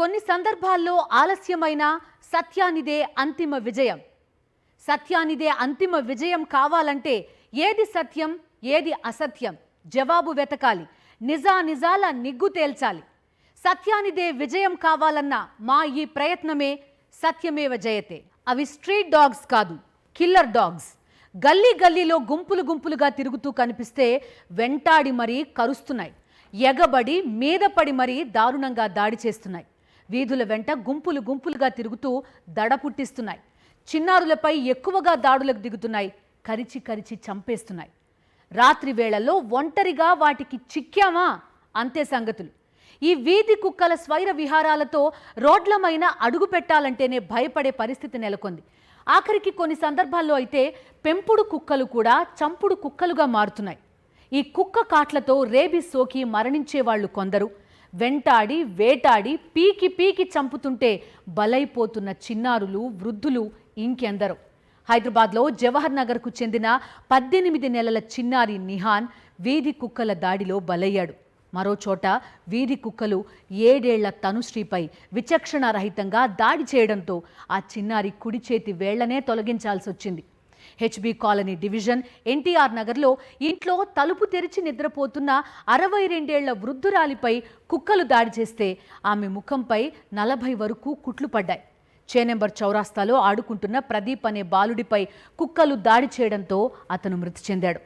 కొన్ని సందర్భాల్లో ఆలస్యమైన సత్యానిదే అంతిమ విజయం. సత్యానిదే అంతిమ విజయం కావాలంటే ఏది సత్యం ఏది అసత్యం జవాబు వెతకాలి. నిజాల నిగ్గు తేల్చాలి. సత్యానిదే విజయం కావాలన్న మా ఈ ప్రయత్నమే సత్యమేవ జయతే. అవి స్ట్రీట్ డాగ్స్ కాదు, కిల్లర్ డాగ్స్. గల్లీ గల్లీలో గుంపులు గుంపులుగా తిరుగుతూ కనిపిస్తే వెంటాడి మరీ కరుస్తున్నాయి. ఎగబడి మీద పడి మరీ దారుణంగా దాడి చేస్తున్నాయి. వీధుల వెంట గుంపులు గుంపులుగా తిరుగుతూ దడ పుట్టిస్తున్నాయి. చిన్నారులపై ఎక్కువగా దాడులకు దిగుతున్నాయి. కరిచి కరిచి చంపేస్తున్నాయి. రాత్రి వేళల్లో ఒంటరిగా వాటికి చిక్కామా అంతే సంగతులు. ఈ వీధి కుక్కల స్వైర విహారాలతో రోడ్లమైన అడుగు పెట్టాలంటేనే భయపడే పరిస్థితి నెలకొంది. ఆఖరికి కొన్ని సందర్భాల్లో అయితే పెంపుడు కుక్కలు కూడా చంపుడు కుక్కలుగా మారుతున్నాయి. ఈ కుక్క కాట్లతో రేబీస్ సోకి మరణించే వాళ్ళు కొందరు. వెంటాడి వేటాడి పీకి పీకి చంపుతుంటే బలైపోతున్న చిన్నారులు వృద్ధులు ఇంకెందరో. హైదరాబాద్లో జవహర్ నగర్కు చెందిన 18 నెలల చిన్నారి నిహాన్ వీధి కుక్కల దాడిలో బలయ్యాడు. మరో చోట వీధి కుక్కలు 7 ఏళ్ల తనుశ్రీపై విచక్షణారహితంగా దాడి చేయడంతో ఆ చిన్నారి కుడి చేతి వేళ్లనే తొలగించాల్సి వచ్చింది. హెచ్బీ కాలనీ డివిజన్ ఎన్టీఆర్ నగర్లో ఇంట్లో తలుపు తెరిచి నిద్రపోతున్న 62 ఏళ్ల వృద్ధురాలిపై కుక్కలు దాడి చేస్తే ఆమె ముఖంపై 40 వరకు కుట్లు పడ్డాయి. చేనెంబర్ చౌరాస్తాలో ఆడుకుంటున్న ప్రదీప్ అనే బాలుడిపై కుక్కలు దాడి చేయడంతో అతను మృతి చెందాడు.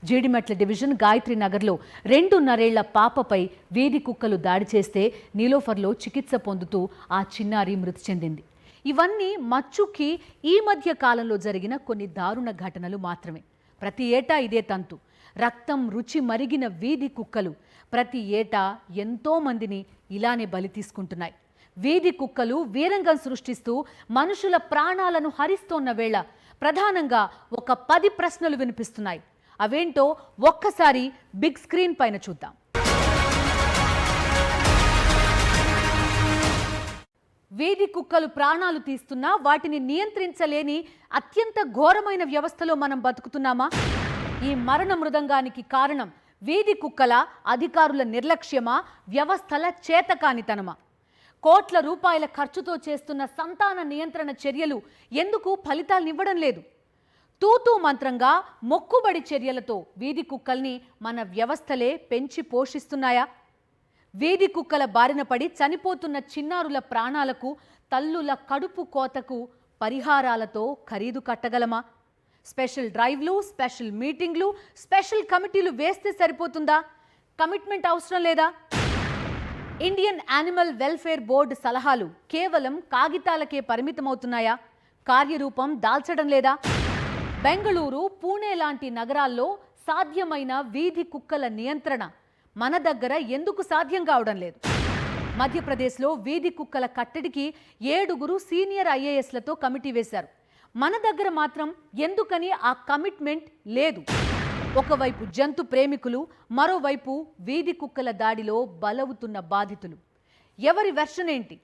జీడిమెట్ల డివిజన్ గాయత్రి నగర్లో 2.5 ఏళ్ల పాపపై వీధి కుక్కలు దాడి చేస్తే నీలోఫర్లో చికిత్స పొందుతూ ఆ చిన్నారి మృతి చెందింది. ఇవన్నీ మచ్చుకి ఈ మధ్య కాలంలో జరిగిన కొన్ని దారుణ ఘటనలు మాత్రమే. ప్రతి ఏటా ఇదే తంతు. రక్తం రుచి మరిగిన వీధి కుక్కలు ప్రతి ఏటా ఎంతో మందిని ఇలానే బలి తీసుకుంటున్నాయి. వీధి కుక్కలు వీరంగం సృష్టిస్తూ మనుషుల ప్రాణాలను హరిస్తోన్న వేళ ప్రధానంగా ఒక 10 ప్రశ్నలు వినిపిస్తున్నాయి. అవేంటో ఒక్కసారి బిగ్ స్క్రీన్ పైన చూద్దాం. వీధి కుక్కలు ప్రాణాలు తీస్తున్నా వాటిని నియంత్రించలేని అత్యంత ఘోరమైన వ్యవస్థలో మనం బతుకుతున్నామా? ఈ మరణ మృదంగానికి కారణం వీధి కుక్కల అధికారుల నిర్లక్ష్యమా, వ్యవస్థల చేతకానితనమా? కోట్ల రూపాయల ఖర్చుతో చేస్తున్న సంతాన నియంత్రణ చర్యలు ఎందుకు ఫలితాలనివ్వడం లేదు? తూతూ మంత్రంగా మొక్కుబడి చర్యలతో వీధి కుక్కల్ని మన వ్యవస్థలే పెంచి పోషిస్తున్నాయా? వీధి కుక్కల బారిన పడి చనిపోతున్న చిన్నారుల ప్రాణాలకు, తల్లుల కడుపు కోతకు పరిహారాలతో ఖరీదు కట్టగలమా? స్పెషల్ డ్రైవ్లు, స్పెషల్ మీటింగ్లు, స్పెషల్ కమిటీలు వేస్తే సరిపోతుందా? కమిట్మెంట్ అవసరం లేదా? ఇండియన్ యానిమల్ వెల్ఫేర్ బోర్డు సలహాలు కేవలం కాగితాలకే పరిమితమవుతున్నాయా? కార్యరూపం దాల్చడం లేదా? బెంగళూరు, పూణే లాంటి నగరాల్లో సాధ్యమైన వీధి కుక్కల నియంత్రణ మన దగ్గర ఎందుకు సాధ్యం కావడం లేదు? మధ్యప్రదేశ్లో వీధి కుక్కల కట్టడికి 7 సీనియర్ ఐఏఎస్లతో కమిటీ వేశారు. మన దగ్గర మాత్రం ఎందుకని ఆ కమిట్మెంట్ లేదు? ఒకవైపు జంతు ప్రేమికులు, మరోవైపు వీధి కుక్కల దాడిలో బలవుతున్న బాధితులు. ఎవరి వెర్షన్ ఏంటి?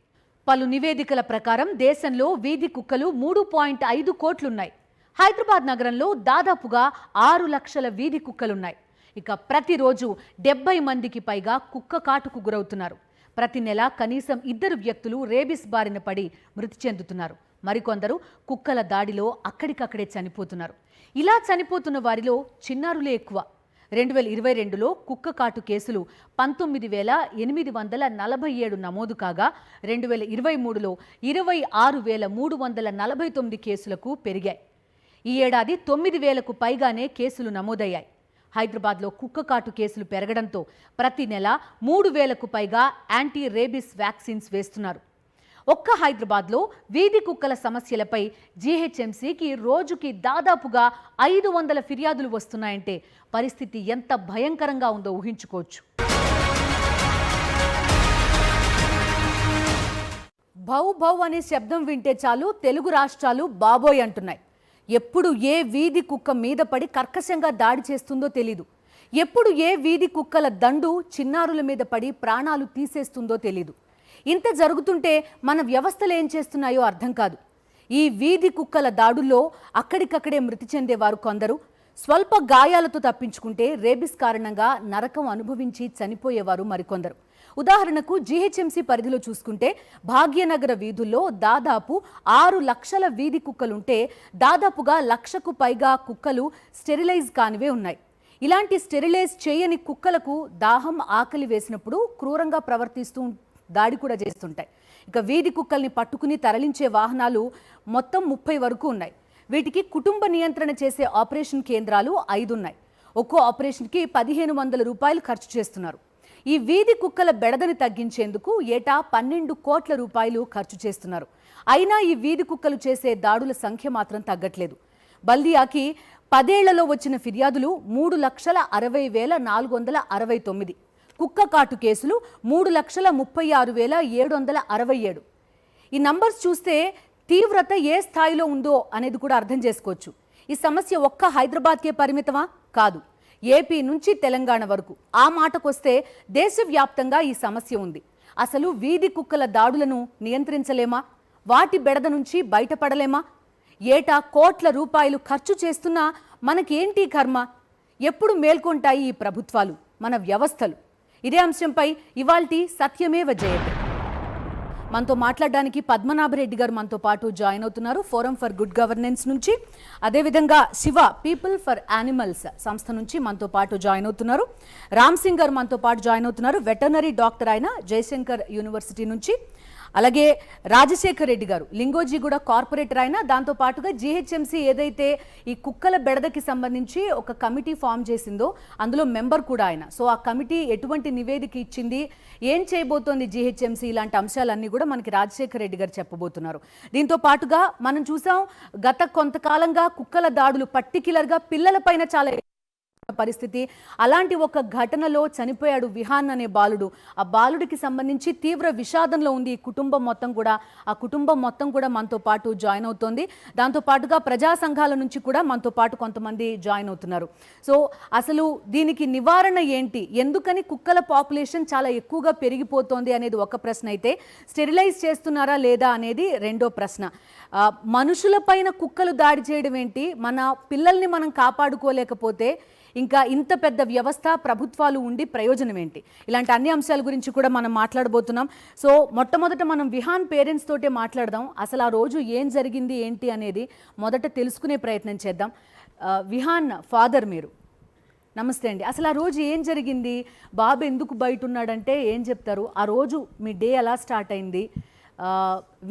పలు నివేదికల ప్రకారం దేశంలో వీధి కుక్కలు 3.5 కోట్లున్నాయి. హైదరాబాద్ నగరంలో దాదాపుగా 6 లక్షల వీధి కుక్కలున్నాయి. ఇక ప్రతిరోజు 70 మందికి పైగా కుక్క కాటుకు గురవుతున్నారు. ప్రతి నెల కనీసం 2 వ్యక్తులు రేబీస్ బారిన పడి మృతి చెందుతున్నారు. మరికొందరు కుక్కల దాడిలో అక్కడికక్కడే చనిపోతున్నారు. ఇలా చనిపోతున్న వారిలో చిన్నారులే ఎక్కువ. 2022లో కుక్క కాటు కేసులు 19,847 నమోదు కాగా 2023లో 26,349 కేసులకు పెరిగాయి. ఈ ఏడాది 9,000కు పైగానే కేసులు నమోదయ్యాయి. హైదరాబాద్లో కుక్క కాటు కేసులు పెరగడంతో ప్రతి నెల 3,000కు పైగా యాంటీ రేబీస్ వ్యాక్సిన్స్ వేస్తున్నారు. ఒక్క హైదరాబాద్లో వీధి కుక్కల సమస్యలపై జీహెచ్ఎంసీకి రోజుకి దాదాపుగా 500 ఫిర్యాదులు వస్తున్నాయంటే పరిస్థితి ఎంత భయంకరంగా ఉందో ఊహించుకోవచ్చు. భౌ భౌ అనే శబ్దం వింటే చాలు తెలుగు రాష్ట్రాలు బాబోయ్ అంటున్నాయి. ఎప్పుడు ఏ వీధి కుక్క మీద పడి కర్కశంగా దాడి చేస్తుందో తెలీదు. ఎప్పుడు ఏ వీధి కుక్కల దండు చిన్నారుల మీద పడి ప్రాణాలు తీసేస్తుందో తెలీదు. ఇంత జరుగుతుంటే మన వ్యవస్థలు ఏం చేస్తున్నాయో అర్థం కాదు. ఈ వీధి కుక్కల దాడుల్లో అక్కడికక్కడే మృతి చెందేవారు కొందరు, స్వల్ప గాయాలతో తప్పించుకుంటే రేబిస్ కారణంగా నరకం అనుభవించి చనిపోయేవారు మరికొందరు. ఉదాహరణకు జీహెచ్ఎంసీ పరిధిలో చూసుకుంటే భాగ్యనగర వీధుల్లో దాదాపు 6 లక్షల వీధి కుక్కలుంటే దాదాపుగా 1,00,000కు పైగా కుక్కలు స్టెరిలైజ్ కానివే ఉన్నాయి. ఇలాంటి స్టెరిలైజ్ చేయని కుక్కలకు దాహం ఆకలి వేసినప్పుడు క్రూరంగా ప్రవర్తిస్తూ దాడి కూడా చేస్తుంటాయి. ఇక వీధి కుక్కల్ని పట్టుకుని తరలించే వాహనాలు మొత్తం 30 వరకు ఉన్నాయి. వీటికి కుటుంబ నియంత్రణ చేసే ఆపరేషన్ కేంద్రాలు 5 ఉన్నాయి. ఒక్కో ఆపరేషన్కి 1,500 రూపాయలు ఖర్చు చేస్తున్నారు. ఈ వీధి కుక్కల బెడదని తగ్గించేందుకు ఏటా 12 కోట్ల రూపాయలు ఖర్చు చేస్తున్నారు. అయినా ఈ వీధి కుక్కలు చేసే దాడుల సంఖ్య మాత్రం తగ్గట్లేదు. బల్దియాకి 10 ఏళ్లలో వచ్చిన ఫిర్యాదులు 3,60,469. కుక్క కాటు కేసులు 3,36,767. ఈ నంబర్స్ చూస్తే తీవ్రత ఏ స్థాయిలో ఉందో అనేది కూడా అర్థం చేసుకోవచ్చు. ఈ సమస్య ఒక్క హైదరాబాద్కే పరిమితమా? కాదు. ఏపీ నుంచి తెలంగాణ వరకు. ఆ మాటకొస్తే దేశవ్యాప్తంగా ఈ సమస్య ఉంది. అసలు వీధి కుక్కల దాడులను నియంత్రించలేమా? వాటి బెడద నుంచి బయటపడలేమా? ఏటా కోట్ల రూపాయలు ఖర్చు చేస్తున్నా మనకేంటి కర్మ? ఎప్పుడు మేల్కొంటాయి ఈ ప్రభుత్వాలు, మన వ్యవస్థలు? ఇదే అంశంపై ఇవాల్టి సత్యమేవ జయతే. మనతో మాట్లాడడానికి పద్మనాభరెడ్డి గారు మనతో పాటు జాయిన్ అవుతున్నారు, ఫోరం ఫర్ గుడ్ గవర్నెన్స్ నుంచి. అదేవిధంగా శివ పీపుల్ ఫర్ యానిమల్స్ సంస్థ నుంచి మనతో పాటు జాయిన్ అవుతున్నారు. రామ్ సింగ్ గారు మనతో పాటు జాయిన్ అవుతున్నారు, వెటర్నరీ డాక్టర్ ఆయన, జయశంకర్ యూనివర్సిటీ నుంచి. అలాగే రాజశేఖర్ రెడ్డి గారు లింగోజీగూడ కార్పొరేటర్ అయినా, దాంతో పాటుగా జీహెచ్ఎంసీ ఏదైతే ఈ కుక్కల బెడదకి సంబంధించి ఒక కమిటీ ఫామ్ చేసిందో అందులో మెంబర్ కూడా ఆయన. సో ఆ కమిటీ ఎటువంటి నివేదిక ఇచ్చింది, ఏం చేయబోతోంది జీహెచ్ఎంసీ, ఇలాంటి అంశాలన్నీ కూడా మనకి రాజశేఖర్ రెడ్డి గారు చెప్పబోతున్నారు. దీంతో పాటుగా మనం చూసాం గత కొంతకాలంగా కుక్కల దాడులు పర్టిక్యులర్గా పిల్లలపైన చాలా పరిస్థితి. అలాంటి ఒక ఘటనలో చనిపోయాడు విహాన్ అనే బాలుడు. ఆ బాలుడికి సంబంధించి తీవ్ర విషాదంలో ఉంది ఈ కుటుంబం మొత్తం కూడా. ఆ కుటుంబం మొత్తం కూడా మనతో పాటు జాయిన్ అవుతోంది. దాంతో పాటుగా ప్రజా సంఘాల నుంచి కూడా మనతో పాటు కొంతమంది జాయిన్ అవుతున్నారు. సో అసలు దీనికి నివారణ ఏంటి, ఎందుకని కుక్కల పాపులేషన్ చాలా ఎక్కువగా పెరిగిపోతోంది అనేది ఒక ప్రశ్న అయితే, స్టెరిలైజ్ చేస్తున్నారా లేదా అనేది రెండో ప్రశ్న. మనుషుల పైన కుక్కలు దాడి చేయడం ఏంటి, మన పిల్లల్ని మనం కాపాడుకోలేకపోతే ఇంకా ఇంత పెద్ద వ్యవస్థ ప్రభుత్వాలు ఉండి ప్రయోజనం ఏంటి? ఇలాంటి అన్ని అంశాల గురించి కూడా మనం మాట్లాడబోతున్నాం. సో మొట్టమొదట మనం విహాన్ పేరెంట్స్ తోటే మాట్లాడదాం. అసలు ఆ రోజు ఏం జరిగింది ఏంటి అనేది మొదట తెలుసుకునే ప్రయత్నం చేద్దాం. విహాన్ ఫాదర్ మీరు, నమస్తే అండి. అసలు ఆ రోజు ఏం జరిగింది, బాబు ఎందుకు బయట ఉన్నాడంటే ఏం చెప్తారు? ఆ రోజు మీ డే ఎలా స్టార్ట్ అయింది?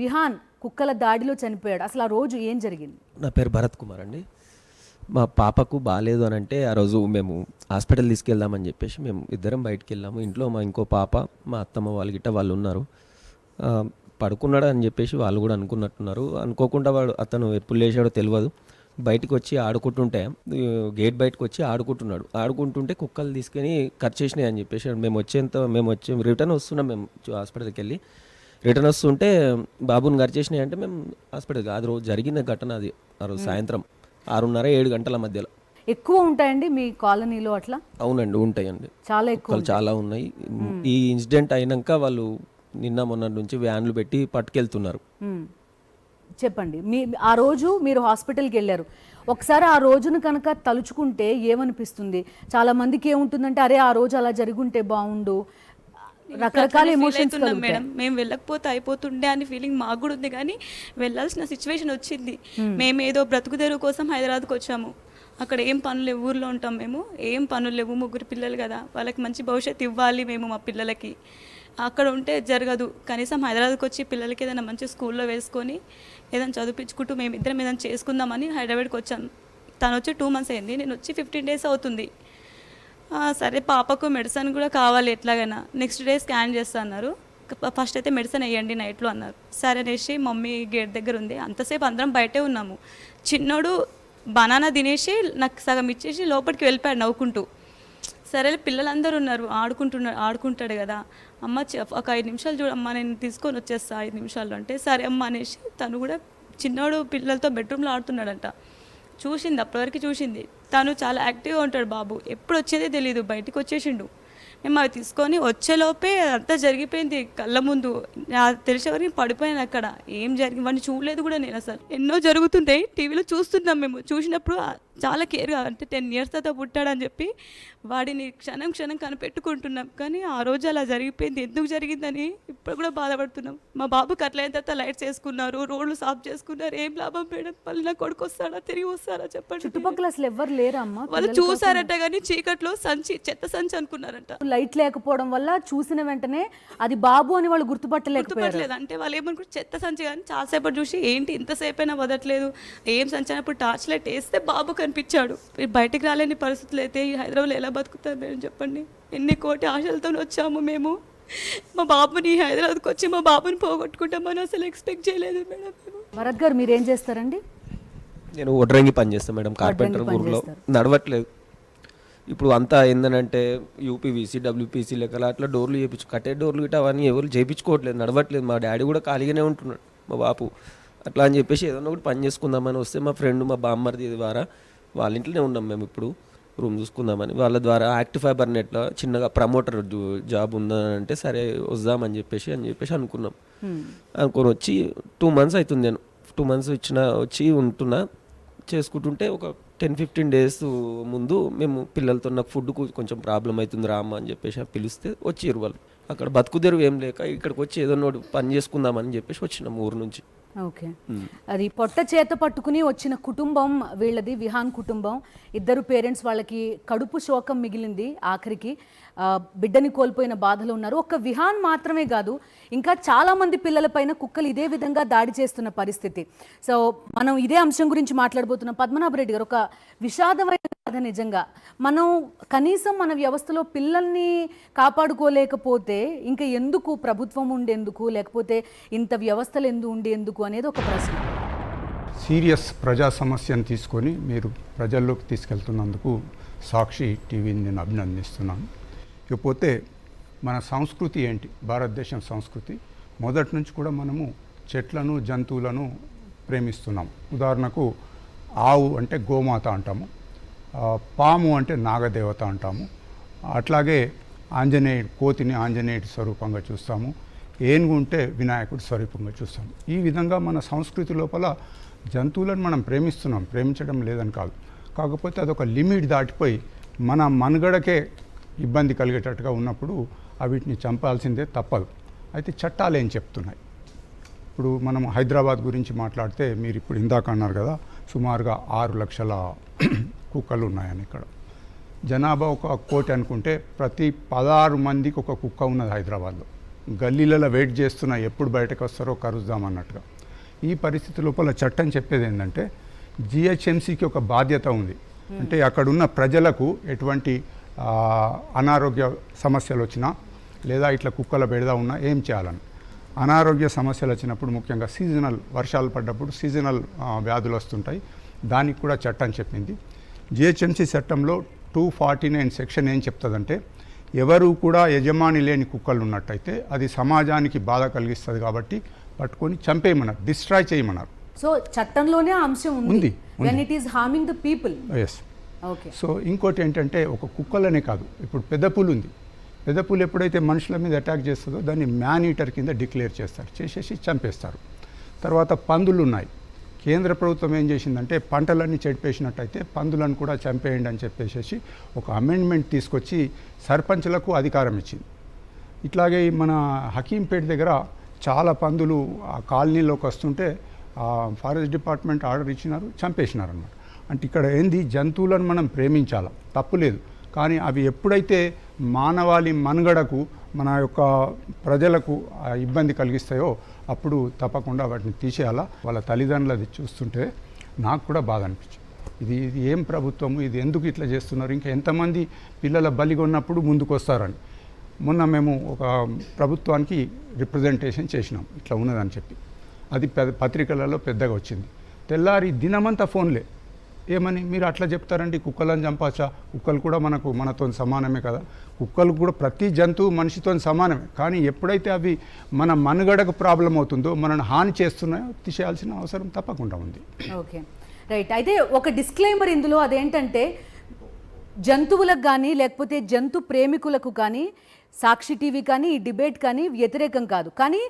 విహాన్ కుక్కల దాడిలో చనిపోయాడు, అసలు ఆ రోజు ఏం జరిగింది? నా పేరు భరత్ కుమార్ అండి. మా పాపకు బాగాలేదు అని అంటే ఆ రోజు మేము హాస్పిటల్ తీసుకెళ్దామని చెప్పేసి మేము ఇద్దరం బయటికి వెళ్ళాము. ఇంట్లో మా ఇంకో పాప, మా అత్తమ్మ వాళ్ళు గిట్ట వాళ్ళు ఉన్నారు. పడుకున్నాడు అని చెప్పేసి వాళ్ళు కూడా అనుకున్నట్టున్నారు. అనుకోకుండా అతను ఎప్పుడు లేచాడో తెలియదు. బయటకు వచ్చి ఆడుకుంటుంటే, గేట్ బయటకు వచ్చి ఆడుకుంటుంటే కుక్కలు తీసుకొని కట్ చేసినాయి అని చెప్పేసి మేము వచ్చి రిటర్న్ వస్తున్నాం. మేము హాస్పిటల్కి వెళ్ళి రిటర్న్ వస్తుంటే బాబుని కట్ చేసినాయి అంటే మేము హాస్పిటల్కి, అది రోజు జరిగిన ఘటన అది. ఆ రోజు సాయంత్రం 6:30-7 గంటల మధ్యలో. ఎక్కువ ఉంటాయండి మీ కాలనీలో అట్లా? అవునండి, ఉంటాయండి, చాలా ఎక్కువ, చాలా ఉన్నాయి. ఈ ఇన్సిడెంట్ అయినాక వాళ్ళు నిన్న మొన్న నుంచి వ్యాన్లు పెట్టి పట్టుకెళ్తున్నారు. చెప్పండి, ఆ రోజు మీరు హాస్పిటల్కి వెళ్ళారు. ఒకసారి ఆ రోజును కనుక తలుచుకుంటే ఏమనిపిస్తుంది? చాలా మందికి ఏముంటుందంటే అరే ఆ రోజు అలా జరుగుంటే బాగుండు, రకరకాల ఎమోషన్స్ మేడం. మేము వెళ్ళకపోతే అయిపోతుండే అని ఫీలింగ్ మాకు కూడా ఉంది, కానీ వెళ్ళాల్సిన సిచ్యువేషన్ వచ్చింది. మేము ఏదో బ్రతుకు తెరువు కోసం హైదరాబాద్కి వచ్చాము. అక్కడ ఏం పనులు లేవు, ఊర్లో ఉంటాం మేము, ఏం పనులు లేవు. 3 పిల్లలు కదా, వాళ్ళకి మంచి భవిష్యత్తు ఇవ్వాలి మేము మా పిల్లలకి. అక్కడ ఉంటే జరగదు. కనీసం హైదరాబాద్కి వచ్చి పిల్లలకి ఏదైనా మంచి స్కూల్లో వేసుకొని ఏదైనా చదివించుకుంటూ మేము ఇద్దరం ఏదైనా చేసుకుందామని హైదరాబాద్కి వచ్చాను. తను వచ్చి 2 months అయింది, నేను వచ్చి 15 days అవుతుంది. సరే పాపకు మెడిసిన్ కూడా కావాలి ఎట్లాగైనా, నెక్స్ట్ డే స్కాన్ చేస్తా అన్నారు. ఫస్ట్ అయితే మెడిసిన్ వేయండి నైట్లో అన్నారు. సరే అనేసి మమ్మీ గేట్ దగ్గర ఉంది, అంతసేపు అందరం బయటే ఉన్నాము. చిన్నోడు బనానా తినేసి నాకు సగం ఇచ్చేసి లోపలికి వెళ్ళిపోయాడు నవ్వుకుంటూ. సరే పిల్లలందరూ ఉన్నారు, ఆడుకుంటాడు కదా, అమ్మ ఒక 5 నిమిషాలు చూడమ్మా నేను తీసుకొని వచ్చేస్తా 5 నిమిషాల్లో అంటే సరే అమ్మ అనేసి తను కూడా చిన్నోడు పిల్లలతో బెడ్రూమ్లో ఆడుతున్నాడంట. చూసింది, అప్పటివరకు చూసింది. తను చాలా యాక్టివ్గా ఉంటాడు బాబు, ఎప్పుడు వచ్చేదే తెలియదు, బయటికి వచ్చేసిండు. మేము అవి తీసుకొని వచ్చేలోపే అంతా జరిగిపోయింది కళ్ళ ముందు. తెలిసేవరకు పడిపోయాను అక్కడ. ఏం జరిగింది వాడిని చూడలేదు కూడా నేను. అసలు ఎన్నో జరుగుతుంటాయి టీవీలో చూస్తున్నాం మేము. చూసినప్పుడు చాలా కేర్గా, అంటే 10 years తర్వాత పుట్టాడని చెప్పి వాడిని క్షణం క్షణం కనిపెట్టుకుంటున్నాం. కానీ ఆ రోజు అలా జరిగిపోయింది. ఎందుకు జరిగిందని ఇప్పుడు కూడా బాధపడుతున్నాం. మా బాబుకి అట్లయిన తర్వాత లైట్స్ వేసుకున్నారు, రోడ్లు సాఫ్ చేసుకున్నారు. ఏం లాభం మేడం? మళ్ళీ నా కొడుకు వస్తాడా, తిరిగి వస్తారా చెప్పండి. చుట్టుపక్కల అసలు ఎవ్వరు లేరా అమ్మ? వాళ్ళు చూసారట కానీ చీకట్లో చెత్త సంచి అనుకున్నారంట. లైట్ లేకపోవడం వల్ల చూసిన వెంటనే అది బాబు అని వాళ్ళు గుర్తుపట్టలేకపోయారు. గుర్తుపట్టలేదు. అంటే వాళ్ళు ఏమనుకుంటారు చెత్త సంచి, కానీ చాలాసేపటి చూసి ఏంటి ఇంతసేపు అయినా వదట్లేదు, ఏం సంచి అయినప్పుడు టార్చ్ లైట్ వేస్తే బాబు కనిపించాడు. బయటికి రాలేని పరిస్థితులు అయితే ఈ హైదరాబాద్లో ఎలా బతుకుతారు మేడం చెప్పండి? ఎన్ని కోటి ఆశలతో వచ్చాము మేము. మా బాబుని హైదరాబాద్కి వచ్చి మా బాబుని పోగొట్టుకుంటామని అసలు ఎక్స్పెక్ట్ చేయలేదు మేడం. భరత్ గారు మీరేం చేస్తారండి? నేను వడ్రంగి పని చేస్తాను మేడం, కార్పెంటర్ ఊర్లో. నడవట్లేదు ఇప్పుడు అంతా. ఏందనంటే యూపీవీసీ డబ్ల్యూపీసీ లెక్కల అట్లా డోర్లు చేయించు, కట్టే డోర్లు గిట్ట అవన్నీ ఎవరు చేయించుకోవట్లేదు, నడవట్లేదు. మా డాడీ కూడా ఖాళీగానే ఉంటున్నాడు, మా బాపు. అట్లా అని చెప్పేసి ఏదైనా ఒకటి పని చేసుకుందామని వస్తే మా ఫ్రెండ్ మా బామ్మర్ది ద్వారా వాళ్ళ ఇంట్లోనే ఉన్నాం మేము ఇప్పుడు, రూమ్ చూసుకుందామని. వాళ్ళ ద్వారా యాక్టివ్ ఫైబర్ నెట్లో చిన్నగా ప్రమోటర్ జాబ్ ఉందంటే సరే వద్దామని చెప్పేసి అనుకున్నాం. అనుకొని వచ్చి 2 months అవుతుంది. నేను 2 months వచ్చి ఉంటున్నా, చేసుకుంటుంటే ఒక 10-15 days ముందు మేము పిల్లలతో నాకు ఫుడ్కు కొంచెం ప్రాబ్లం అవుతుంది రామ్మ అని చెప్పేసి పిలిస్తే వచ్చిర్రు వాళ్ళు. అక్కడ బతుకుదెరువు ఏం లేక ఇక్కడికి వచ్చి ఏదైనా పని చేసుకుందామని చెప్పేసి వచ్చినాం ఊరు నుంచి. ఓకే, అది పొట్ట చేత పట్టుకుని వచ్చిన కుటుంబం వీళ్ళది, విహాన్ కుటుంబం. 2 పేరెంట్స్, వాళ్ళకి కడుపు శోకం మిగిలింది. ఆఖరికి బిడ్డని కోల్పోయిన బాధలు ఉన్నారు. ఒక్క విహాన్ మాత్రమే కాదు, ఇంకా చాలామంది పిల్లలపైన కుక్కలు ఇదే విధంగా దాడి చేస్తున్న పరిస్థితి. సో మనం ఇదే అంశం గురించి మాట్లాడబోతున్నాం. పద్మనాభరెడ్డి గారు, ఒక విషాదమైన కథ నిజంగా. మనం కనీసం మన వ్యవస్థలో పిల్లల్ని కాపాడుకోలేకపోతే ఇంకా ఎందుకు ప్రభుత్వం ఉండేందుకు, లేకపోతే ఇంత వ్యవస్థలు ఉండేందుకు అనేది ఒక ప్రశ్న. సీరియస్ ప్రజా సమస్యను తీసుకొని మీరు ప్రజల్లోకి తీసుకెళ్తున్నందుకు సాక్షి టీవీని నేను అభినందిస్తున్నాను. ఇకపోతే మన సంస్కృతి ఏంటి, భారతదేశం సంస్కృతి మొదటి నుంచి కూడా మనము చెట్లను జంతువులను ప్రేమిస్తున్నాం. ఉదాహరణకు ఆవు అంటే గోమాత అంటాము, పాము అంటే నాగదేవత అంటాము. అట్లాగే కోతిని ఆంజనేయుడి స్వరూపంగా చూస్తాము, ఏనుగు ఉంటే వినాయకుడి స్వరూపంగా చూస్తాము. ఈ విధంగా మన సంస్కృతి లోపల జంతువులను మనం ప్రేమించడం లేదని కాదు. కాకపోతే అదొక లిమిట్ దాటిపోయి మన మనుగడకే ఇబ్బంది కలిగేటట్టుగా ఉన్నప్పుడు వీటిని చంపాల్సిందే, తప్పదు. అయితే చట్టాలు ఏం చెప్తున్నాయి? ఇప్పుడు మనం హైదరాబాద్ గురించి మాట్లాడితే మీరు ఇప్పుడు ఇందాక అన్నారు కదా, సుమారుగా 6 లక్షల కుక్కలు ఉన్నాయని. ఇక్కడ జనాభా 1 కోటి అనుకుంటే ప్రతి 16 మందికి ఒక కుక్క ఉన్నది హైదరాబాద్లో. గల్లీలలో వెయిట్ చేస్తున్నా ఎప్పుడు బయటకు వస్తారో కరుద్దామన్నట్టుగా. ఈ పరిస్థితి లోపల చట్టం చెప్పేది ఏంటంటే జిహెచ్ఎంసీకి ఒక బాధ్యత ఉంది. అంటే అక్కడున్న ప్రజలకు ఎటువంటి అనారోగ్య సమస్యలు వచ్చినా లేదా ఇట్లా కుక్కల బెడద ఉన్నా ఏం చేయాలని. అనారోగ్య సమస్యలు వచ్చినప్పుడు ముఖ్యంగా సీజనల్ వర్షాలు పడ్డప్పుడు సీజనల్ వ్యాధులు వస్తుంటాయి, దానికి కూడా చట్టం చెప్పింది. జిహెచ్ఎంసీ చట్టంలో 249 సెక్షన్ ఏం చెప్తుందంటే ఎవరు కూడా యజమాని లేని కుక్కలు ఉన్నట్టయితే అది సమాజానికి బాధ కలిగిస్తుంది కాబట్టి పట్టుకొని చంపేయమన్నారు, డిస్ట్రాయ్ చేయమన్నారు. సో చట్టంలోనే ఆ అంశం ఉంది. when it is harming the people. Yes. So ఇంకోటి ఏంటంటే ఒక కుక్కలనే కాదు, ఇప్పుడు పెద్దపులి ఉంది. పెద్దపులి ఎప్పుడైతే మనుషుల మీద అటాక్ చేస్తుందో దాన్ని మ్యాన్ ఈటర్ కింద డిక్లేర్ చేస్తారు, చేసేసి చంపేస్తారు. తర్వాత పందులు ఉన్నాయి. కేంద్ర ప్రభుత్వం ఏం చేసిందంటే పంటలన్నీ చెడిపేసినట్టయితే పందులను కూడా చంపేయండి అని చెప్పేసి ఒక అమెండ్మెంట్ తీసుకొచ్చి సర్పంచ్లకు అధికారం ఇచ్చింది. ఇట్లాగే మన హకీంపేట దగ్గర చాలా పందులు ఆ కాలనీలోకి వస్తుంటే ఫారెస్ట్ డిపార్ట్మెంట్ ఆర్డర్ ఇచ్చినారు, చంపేసినారు అన్నమాట. అంటే ఇక్కడ ఏంది, జంతువులను మనం ప్రేమించాలి, తప్పు లేదు. కానీ అవి ఎప్పుడైతే మానవాళి మనుగడకు మన యొక్క ప్రజలకు ఇబ్బంది కలిగిస్తాయో అప్పుడు తప్పకుండా వాటిని తీసేయాలా. వాళ్ళ తల్లిదండ్రులది చూస్తుంటే నాకు కూడా బాధ అనిపించింది. ఇది ఏం ప్రభుత్వము, ఇది ఎందుకు ఇట్లా చేస్తున్నారు, ఇంకా ఎంతమంది పిల్లల బలిగొన్నప్పుడు ముందుకు వస్తారని. మొన్న మేము ఒక ప్రభుత్వానికి రిప్రజెంటేషన్ చేసినాం ఇట్లా ఉన్నదని చెప్పి. అది పత్రికలలో పెద్దగా వచ్చింది. తెల్లారి దినమంతా ఫోన్లే. ఏమని మీరు అట్లా చెప్తారండి, కుక్కలను చంపచ్చా, కుక్కలు కూడా మనతో సమానమే కదా. కుక్కలు కూడా ప్రతి జంతువు మనిషితో సమానమే. కానీ ఎప్పుడైతే అవి మన మనుగడకు ప్రాబ్లం అవుతుందో, మనల్ని హాని చేస్తున్నాయో తీసేయాల్సిన అవసరం తప్పకుండా ఉంది. Okay, right. అయితే ఒక డిస్క్లైమర్ ఇందులో, అదేంటంటే జంతువులకు కానీ లేకపోతే జంతు ప్రేమికులకు కానీ సాక్షి టీవీ కానీ ఈ డిబేట్ కానీ వ్యతిరేకం కాదు, కానీ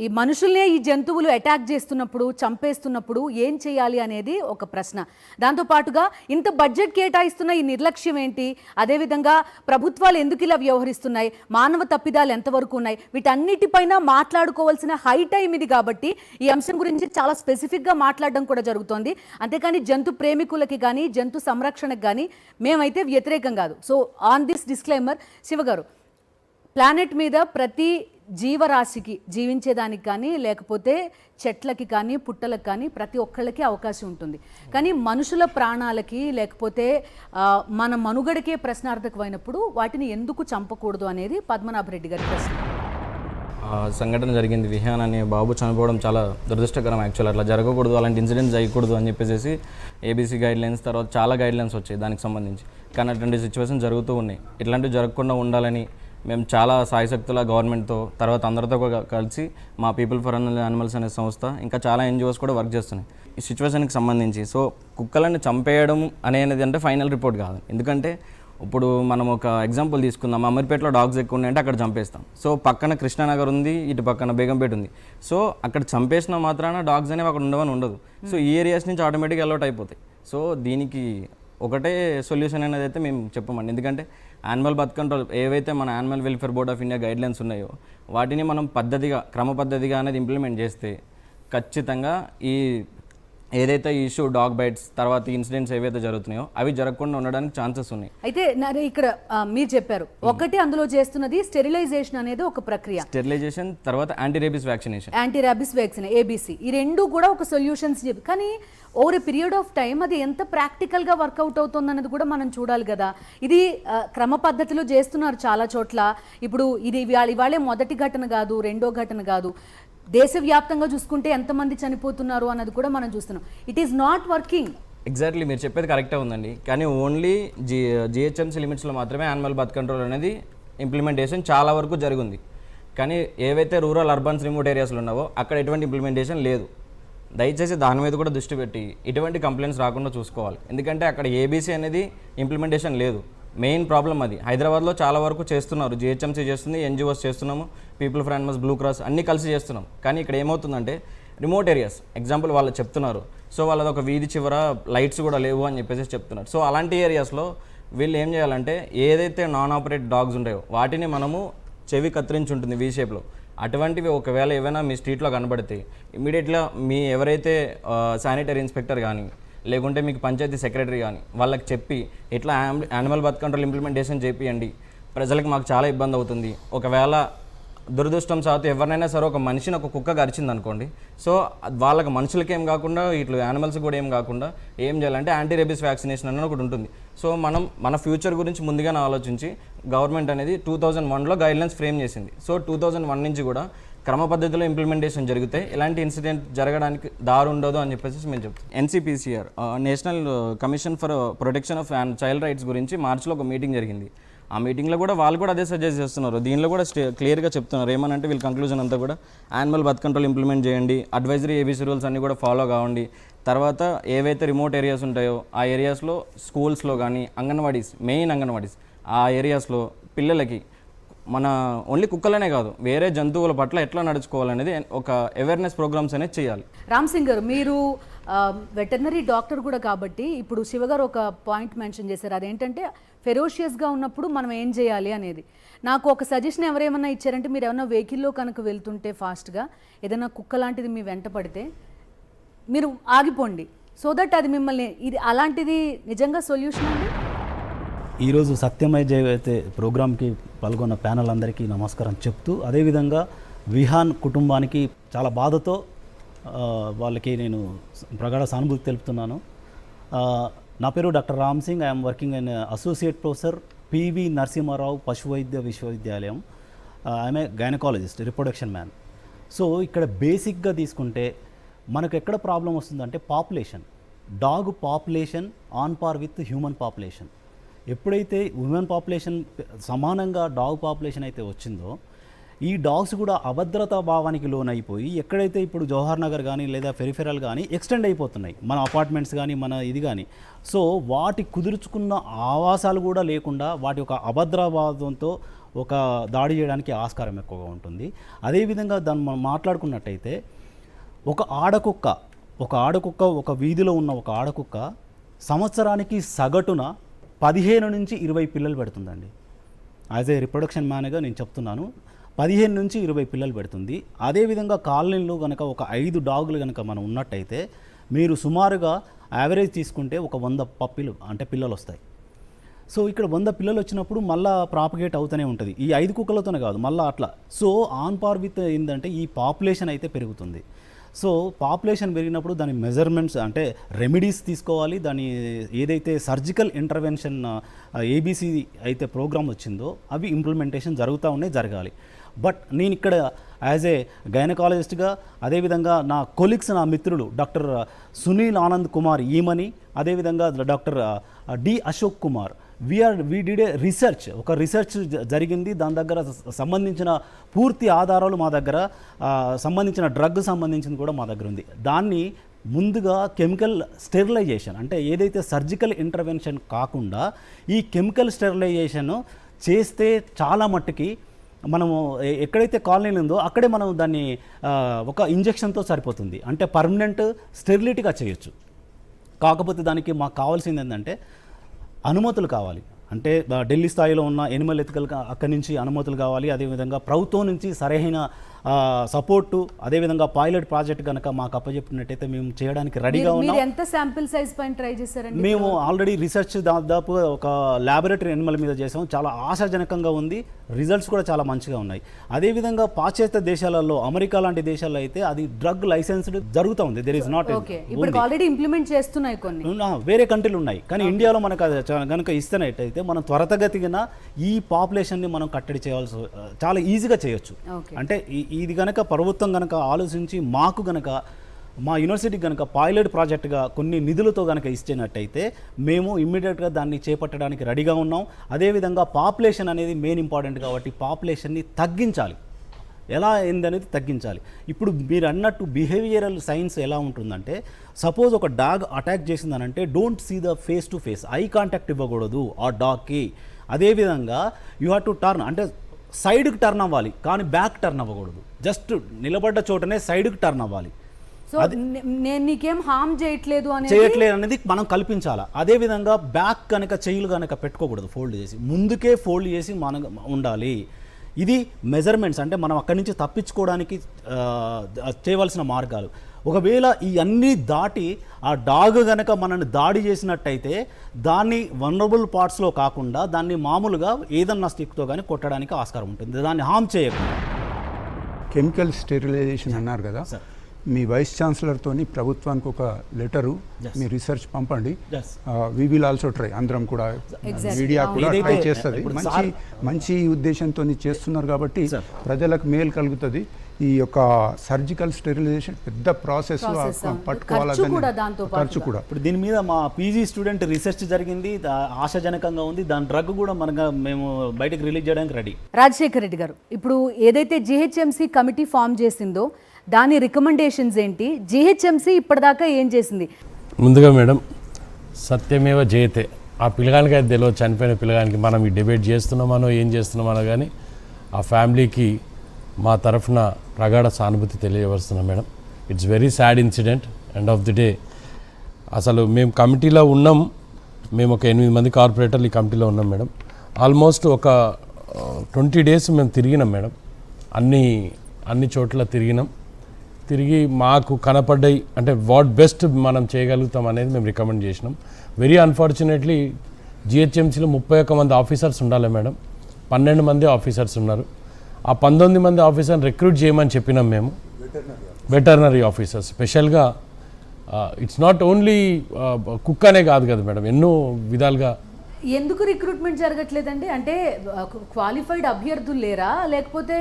ఈ మనుషుల్నే ఈ జంతువులు అటాక్ చేస్తున్నప్పుడు, చంపేస్తున్నప్పుడు ఏం చేయాలి అనేది ఒక ప్రశ్న. దాంతోపాటుగా ఇంత బడ్జెట్ కేటాయిస్తున్న ఈ నిర్లక్ష్యం ఏంటి, అదేవిధంగా ప్రభుత్వాలు ఎందుకు ఇలా వ్యవహరిస్తున్నాయి, మానవ తప్పిదాలు ఎంతవరకు ఉన్నాయి, వీటన్నిటిపైన మాట్లాడుకోవాల్సిన హై టైం ఇది. కాబట్టి ఈ అంశం గురించి చాలా స్పెసిఫిక్గా మాట్లాడడం కూడా జరుగుతోంది. అంతేకాని జంతు ప్రేమికులకి కానీ జంతు సంరక్షణకు కానీ మేమైతే వ్యతిరేకం కాదు. సో ఆన్ దిస్ డిస్క్లైమర్, శివగారు, ప్లానెట్ మీద ప్రతి జీవరాశికి జీవించేదానికి కానీ లేకపోతే చెట్లకి కానీ పుట్టలకు కానీ ప్రతి ఒక్కళ్ళకి అవకాశం ఉంటుంది. కానీ మనుషుల ప్రాణాలకి లేకపోతే మన మనుగడకే ప్రశ్నార్థకమైనప్పుడు వాటిని ఎందుకు చంపకూడదు అనేది పద్మనాభరెడ్డి గారి ప్రశ్న. సంఘటన జరిగింది, విహాన్ అనే బాబు చనిపోవడం చాలా దురదృష్టకరం. యాక్చువల్ అట్లా జరగకూడదు, అలాంటి ఇన్సిడెంట్స్ చేయకూడదు అని చెప్పేసి ఏబీసీ గైడ్లైన్స్ తర్వాత చాలా గైడ్లైన్స్ వచ్చాయి దానికి సంబంధించి. కానీ అటువంటి సిచ్యువేషన్ జరుగుతూ ఉన్నాయి. ఇట్లాంటివి జరగకుండా ఉండాలని మేము చాలా సాయశక్తుల గవర్నమెంట్తో తర్వాత అందరితో కలిసి మా పీపుల్ ఫర్ యానిమల్స్ అనే సంస్థ ఇంకా చాలా ఎన్జిఓస్ కూడా వర్క్ చేస్తున్నాయి ఈ సిచ్యువేషన్కి సంబంధించి. సో కుక్కలను చంపేయడం అనేది అంటే ఫైనల్ రిపోర్ట్ కాదు. ఎందుకంటే ఇప్పుడు మనం ఒక ఎగ్జాంపుల్ తీసుకుందాం, అమీర్పేటలో డాగ్స్ ఎక్కువ ఉన్నాయంటే అక్కడ చంపేస్తాం. సో పక్కన కృష్ణానగర్ ఉంది, ఇటు పక్కన బేగంపేట ఉంది. సో అక్కడ చంపేసిన మాత్రాన డాగ్స్ అనేవి అక్కడ ఉండవని ఉండదు. సో ఈ ఏరియాస్ నుంచి ఆటోమేటిక్గా అలౌట్ అయిపోతాయి. సో దీనికి ఒకటే సొల్యూషన్ అనేది అయితే మేము చెప్పమండి. ఎందుకంటే యానిమల్ బర్త్ కంట్రోల్ ఏవైతే మన animal welfare board of India guidelines ఉన్నాయో వాటిని మనం క్రమ పద్ధతిగా అనేది ఇంప్లిమెంట్ చేస్తే ఖచ్చితంగా ఈ ఏదైతే ఇష్యూ డాగ్ బైట్స్ తర్వాత ఇన్సిడెంట్స్ ఏవైతే జరుగుతున్నాయో అవి జరగకుండా ఉండడానికి ఛాన్సెస్ ఉన్నాయి. అయితే ఇక్కడ మీరు చెప్పారు ఒకటి అందులో చేస్తున్నది స్టెరిలైజేషన్ అనేది ఒక ప్రక్రియ, స్టెరిలైజేషన్ తర్వాత యాంటీ రేబీస్ వ్యాక్సినేషన్, ఏబీసీ, ఈ రెండు కూడా ఒక సొల్యూషన్స్. కానీ over a period of time అది ఎంత ప్రాక్టికల్గా వర్కౌట్ అవుతుంది అన్నది కూడా మనం చూడాలి కదా. ఇది క్రమ పద్ధతిలో చేస్తున్నారు చాలా చోట్ల. ఇప్పుడు ఇది ఇవాళే మొదటి ఘటన కాదు, రెండో ఘటన కాదు, దేశవ్యాప్తంగా చూసుకుంటే ఎంతమంది చనిపోతున్నారు అన్నది కూడా మనం చూస్తున్నాం. It is not working. Exactly మీరు చెప్పేది కరెక్టే ఉందండి. కానీ ఓన్లీ జిహెచ్ఎంసీ లిమిట్స్లో మాత్రమే యానిమల్ బర్త్ కంట్రోల్ అనేది ఇంప్లిమెంటేషన్ చాలా వరకు జరిగింది. కానీ ఏవైతే రూరల్ అర్బన్స్ రిమోట్ ఏరియాస్లో ఉన్నావో అక్కడ ఎటువంటి ఇంప్లిమెంటేషన్ లేదు. దయచేసి దాని మీద కూడా దృష్టి పెట్టి ఇటువంటి కంప్లైంట్స్ రాకుండా చూసుకోవాలి. ఎందుకంటే అక్కడ ఏబీసీ అనేది ఇంప్లిమెంటేషన్ లేదు. మెయిన్ ప్రాబ్లం అది. హైదరాబాద్లో చాలా వరకు చేస్తున్నారు, జిహెచ్ఎంసీ చేస్తుంది, ఎన్జిఓస్ చేస్తున్నాము, people for animals, blue cross అన్నీ కలిసి చేస్తున్నాం. కానీ ఇక్కడ ఏమవుతుందంటే రిమోట్ ఏరియాస్ ఎగ్జాంపుల్ వాళ్ళు చెప్తున్నారు. సో వాళ్ళది ఒక వీధి చివర లైట్స్ కూడా లేవు అని చెప్పేసి చెప్తున్నారు. సో అలాంటి ఏరియాస్లో వీళ్ళు ఏం చేయాలంటే ఏదైతే నాన్ ఆపరేట్ డాగ్స్ ఉంటాయో వాటిని మనము చెవి కత్తిరించి ఉంటుంది వీ షేప్లో, అటువంటివి ఒకవేళ ఏవైనా మీ స్ట్రీట్లో కనబడితే ఇమీడియట్గా మీ ఎవరైతే శానిటరీ ఇన్స్పెక్టర్ కానీ లేకుంటే మీకు పంచాయతీ సెక్రటరీ కానీ వాళ్ళకి చెప్పి ఇట్లా యానిమల్ బర్త్ కంట్రోల్ ఇంప్లిమెంటేషన్ చేపియండి, ప్రజలకు మాకు చాలా ఇబ్బంది అవుతుంది. ఒకవేళ దురదృష్టం సాతు ఎవరినైనా సరే ఒక మనిషిని ఒక కుక్క గరిచింది అనుకోండి, సో వాళ్ళకి మనుషులకి ఏం కాకుండా ఇట్లా యానిమల్స్ కూడా ఏం కాకుండా ఏం చేయాలంటే యాంటీ రేబీస్ వ్యాక్సినేషన్ అనేది ఒకటి ఉంటుంది. సో మనం మన ఫ్యూచర్ గురించి ముందుగానే ఆలోచించి గవర్నమెంట్ అనేది 2001లో గైడ్లైన్స్ ఫ్రేమ్ చేసింది. సో 2001 నుంచి కూడా క్రమ పద్ధతిలో ఇంప్లిమెంటేషన్ జరిగితే ఎలాంటి ఇన్సిడెంట్ జరగడానికి దారి ఉండదు అని చెప్పేసి మేము చెప్తాం. NCPCR national commission for protection of child rights గురించి మార్చిలో ఒక మీటింగ్ జరిగింది. ఆ మీటింగ్లో కూడా వాళ్ళు కూడా అదే సజెస్ట్ చేస్తున్నారు. దీనిలో కూడా క్లియర్గా చెప్తున్నారు ఏమనంటే వీళ్ళ కంక్లూజన్ అంతా కూడా యానిమల్ బర్త్ కంట్రోల్ ఇంప్లిమెంట్ చేయండి, అడ్వైజరీ ఏబీసీ రూల్స్ అన్నీ కూడా ఫాలో కావండి, తర్వాత ఏవైతే రిమోట్ ఏరియాస్ ఉంటాయో ఆ ఏరియాస్లో స్కూల్స్లో కానీ అంగన్వాడీస్, మెయిన్ అంగన్వాడీస్ ఆ ఏరియాస్లో పిల్లలకి మన ఓన్లీ కుక్కలనే కాదు వేరే జంతువుల పట్ల ఎట్లా నడుచుకోవాలనేది ఒక అవేర్నెస్ ప్రోగ్రామ్స్ అనేది చేయాలి. రామ్ సింగ్ గారు, మీరు వెటర్నరీ డాక్టర్ కూడా కాబట్టి ఇప్పుడు శివగారు ఒక పాయింట్ మెన్షన్ చేశారు, అదేంటంటే ఫెరోషియస్గా ఉన్నప్పుడు మనం ఏం చేయాలి అనేది. నాకు ఒక సజెషన్ ఎవరేమన్నా ఇచ్చారంటే మీరు ఏమన్నా వెహికల్లో కనుక వెళ్తుంటే ఫాస్ట్గా ఏదైనా కుక్క లాంటిది మీ వెంట పడితే మీరు ఆగిపోండి, సో దట్ అది మిమ్మల్ని ఇది అలాంటిది నిజంగా సొల్యూషన్ అండి. ఈరోజు సత్యమయ జయతే ప్రోగ్రామ్కి పాల్గొన్న ప్యానల్ అందరికీ నమస్కారం చెప్తూ, అదేవిధంగా విహాన్ కుటుంబానికి చాలా బాధతో వాళ్ళకి నేను ప్రగాఢ సానుభూతి తెలుపుతున్నాను. నా పేరు doctor Ram Singh. I'm working in associate professor PV Narasimha Rao పశువైద్య విశ్వవిద్యాలయం. I'm a gynaecologist, reproduction man. So ఇక్కడ బేసిక్గా తీసుకుంటే మనకు ఎక్కడ ప్రాబ్లం వస్తుందంటే population, dog population on par with human population. ఎప్పుడైతే హ్యూమన్ పాపులేషన్ సమానంగా డాగ్ పాపులేషన్ అయితే వచ్చిందో ఈ డాగ్స్ కూడా అభద్రతా భావానికి లోనైపోయి ఎక్కడైతే ఇప్పుడు జవహర్ నగర్ కానీ లేదా పెరిఫెరల్ కానీ ఎక్స్టెండ్ అయిపోతున్నాయి, మన అపార్ట్మెంట్స్ కానీ మన ఇది కానీ. సో వాటి కుదుర్చుకున్న ఆవాసాలు కూడా లేకుండా వాటి యొక్క అభద్రవాదంతో ఒక దాడి చేయడానికి ఆస్కారం ఎక్కువగా ఉంటుంది. అదేవిధంగా దాన్ని మనం మాట్లాడుకున్నట్టయితే ఒక ఆడకుక్క ఒక వీధిలో ఉన్న ఒక ఆడకుక్క సంవత్సరానికి సగటున 15 నుంచి 20 పిల్లలు పెడుతుందండి. యాజ్ ఏ రిప్రొడక్షన్ మ్యాన్గా నేను చెప్తున్నాను, 15 నుంచి 20 పిల్లలు పెడుతుంది. అదేవిధంగా కాలనీలో కనుక ఒక 5 డాగులు కనుక మనం ఉన్నట్టయితే మీరు సుమారుగా యావరేజ్ తీసుకుంటే ఒక 100 పప్పీలు అంటే పిల్లలు వస్తాయి. సో ఇక్కడ 100 పిల్లలు వచ్చినప్పుడు మళ్ళీ ప్రాపగేట్ అవుతూనే ఉంటుంది. ఈ 5 కుక్కలతోనే కాదు, మళ్ళీ అట్లా. సో ఆన్ పార్ విత్ ఏంటంటే ఈ పాపులేషన్ అయితే పెరుగుతుంది. సో పాపులేషన్ పెరిగినప్పుడు దాని మెజర్మెంట్స్ అంటే రెమెడీస్ తీసుకోవాలి. దాని ఏదైతే సర్జికల్ ఇంటర్వెన్షన్ ఏబీసీ అయితే ప్రోగ్రామ్ వచ్చిందో అవి ఇంప్లిమెంటేషన్ జరగాలి. బట్ నేను ఇక్కడ యాజ్ ఏ గైనకాలజిస్ట్గా, అదేవిధంగా నా కొలీగ్స్, నా మిత్రులు డాక్టర్ సునీల్ ఆనంద్ కుమార్ ఈమని, అదేవిధంగా doctor D Ashok Kumar, we did a research జరిగింది. దాని దగ్గర సంబంధించిన పూర్తి ఆధారాలు మా దగ్గర, సంబంధించిన డ్రగ్ సంబంధించింది కూడా మా దగ్గర ఉంది. దాన్ని ముందుగా కెమికల్ స్టెరిలైజేషన్ అంటే ఏదైతే సర్జికల్ ఇంటర్వెన్షన్ కాకుండా ఈ కెమికల్ స్టెరిలైజేషన్ చేస్తే చాలా మట్టుకి మనము ఎక్కడైతే కాలనీ ఉందో అక్కడే మనం దాన్ని ఒక ఇంజెక్షన్తో సరిపోతుంది. అంటే పర్మనెంట్ స్టెరిలిటీగా చేయొచ్చు. కాకపోతే దానికి మాకు కావాల్సింది ఏంటంటే అనుమతులు కావాలి. అంటే ఢిల్లీ స్థాయిలో ఉన్న ఎనిమల్ ఎథికల్ అక్కడి నుంచి అనుమతులు కావాలి. అదేవిధంగా ప్రభుత్వం నుంచి సరైన సపోర్టు, అదేవిధంగా పైలట్ ప్రాజెక్ట్ కనుక మాకు అప్పచెప్పినట్టయితే మేము చేయడానికి రెడీగా ఉన్నాం. ఎంత శాంపిల్ సైజ్ పైన ట్రై చేశారండి? మేము ఆల్రెడీ రీసెర్చ్ దాదాపు ఒక ల్యాబొరేటరీ ఎనిమల్ మీద చేసాం. చాలా ఆశాజనకంగా ఉంది. రిజల్ట్స్ కూడా చాలా మంచిగా ఉన్నాయి. అదేవిధంగా పాశ్చాత్య దేశాలలో, అమెరికా లాంటి దేశాల్లో అయితే అది డ్రగ్ లైసెన్స్డ్ జరుగుతూ ఉంది. దేర్ ఇస్ నాట్ ఇప్పుడు ఆల్రెడీ ఇంప్లిమెంట్ చేస్తున్నాయి కొన్ని వేరే కంట్రీలు ఉన్నాయి. కానీ ఇండియాలో మనకు అది కనుక ఇస్తున్నట్టయితే మనం త్వరితగతిన ఈ పాపులేషన్ని మనం కట్టడి చేయాల్సి చాలా ఈజీగా చేయొచ్చు. అంటే ఇది కనుక ప్రభుత్వం కనుక ఆలోచించి మాకు కనుక మా యూనివర్సిటీకి కనుక పైలట్ ప్రాజెక్ట్గా కొన్ని నిధులతో కనుక ఇచ్చినట్టయితే మేము ఇమ్మీడియట్గా దాన్ని చేపట్టడానికి రెడీగా ఉన్నాం. అదేవిధంగా పాపులేషన్ అనేది మెయిన్ ఇంపార్టెంట్ కాబట్టి పాపులేషన్ని తగ్గించాలి. ఎలా ఏందనేది తగ్గించాలి. ఇప్పుడు మీరు అన్నట్టు బిహేవియరల్ సైన్స్ ఎలా ఉంటుందంటే, సపోజ్ ఒక డాగ్ అటాక్ చేసిందనంటే don't see the face to face, eye contact ఇవ్వకూడదు ఆ డాగ్కి. అదేవిధంగా యూ హ్యావ్ టు టర్న్, అంటే సైడ్కి టర్న్ అవ్వాలి కానీ బ్యాక్ టర్న్ అవ్వకూడదు. జస్ట్ నిలబడ్డ చోటనే సైడ్కి టర్న్ అవ్వాలి. సో నేను నీకేం హామ్ చేయట్లేదు అనేది మనం కల్పించాలా. అదేవిధంగా బ్యాక్ కనుక చెయ్యిలు కనుక పెట్టుకోకూడదు, ఫోల్డ్ చేసి ముందుకే ఫోల్డ్ చేసి మనం ఉండాలి. ఇది మెజర్మెంట్స్ అంటే మనం అక్కడి నుంచి తప్పించుకోవడానికి చేయవలసిన మార్గాలు. ఒకవేళ ఈ అన్నీ దాటి ఆ డాగ్ కనుక మనల్ని దాడి చేసినట్టయితే దాన్ని వనరబుల్ పార్ట్స్లో కాకుండా దాన్ని మామూలుగా ఏదన్నా స్టిక్తో కానీ కొట్టడానికి ఆస్కారం ఉంటుంది, దాన్ని హామ్ చేయకుండా. కెమికల్ స్టెరిలైజేషన్ అన్నారు కదా, మీ వైస్ ఛాన్సలర్తో ప్రభుత్వానికి ఒక లెటరు మీ రీసెర్చ్ పంపండి. వి విల్ ఆల్సో ట్రై, అందరం కూడా మీడియా కూడా ట్రై చేస్తుంది. మంచి ఉద్దేశంతో చేస్తున్నారు కాబట్టి ప్రజలకు మేలు కలుగుతుంది. ఈ యొక్క సర్జికల్ స్టెరిలైజేషన్ పెద్ద ప్రాసెస్, పట్టుకోవాలి ఖర్చు కూడా. ఇప్పుడు దీని మీద మా పీజీ స్టూడెంట్ రీసెర్చ్ జరిగింది, ఆశాజనకంగా ఉంది. దాని డ్రగ్ కూడా మేము బయటకు రిలీజ్ చేయడానికి రెడీ. రాజశేఖర్ రెడ్డి గారు, ఇప్పుడు ఏదైతే జిహెచ్ఎంసీ కమిటీ ఫామ్ చేసిందో దాని రికమెండేషన్స్ ఏంటి? జిహెచ్ఎంసీ ఇప్పటిదాకా ఏం చేసింది? ముందుగా మేడం, సత్యమేవ జయతే, ఆ పిల్లగానికి అయితే తెలియదు, చనిపోయిన పిల్లగానికి మనం ఈ డిబేట్ చేస్తున్నామనో ఏం చేస్తున్నామనో కానీ ఆ ఫ్యామిలీకి మా తరఫున ప్రగాఢ సానుభూతి తెలియవస్తున్నాం madam. It's very sad incident. End of the day అసలు మేము కమిటీలో ఉన్నాం, మేము ఒక 8 మంది కార్పొరేటర్లు ఈ కమిటీలో ఉన్నాం మేడం. ఆల్మోస్ట్ ఒక 20 days మేము తిరిగినాం మేడం. అన్ని చోట్ల తిరిగి మాకు కనపడ్డాయి అంటే వాట్ బెస్ట్ మనం చేయగలుగుతాం అనేది మేము రికమెండ్ చేసినాం. వెరీ అన్ఫార్చునేట్లీ జిహెచ్ఎంసీలో 31 మంది ఆఫీసర్స్ ఉండాలి మేడం, 12 మంది ఆఫీసర్స్ ఉన్నారు. ఆ 19 మంది ఆఫీసర్ని రిక్రూట్ చేయమని చెప్పినాం మేము, వెటర్నరీ ఆఫీసర్స్ స్పెషల్గా. ఇట్స్ నాట్ ఓన్లీ కుక్ అనే కాదు కదా మేడం, ఎన్నో విధాలుగా. ఎందుకు రిక్రూట్మెంట్ జరగట్లేదండి? అంటే క్వాలిఫైడ్ అభ్యర్థులు లేరా, లేకపోతే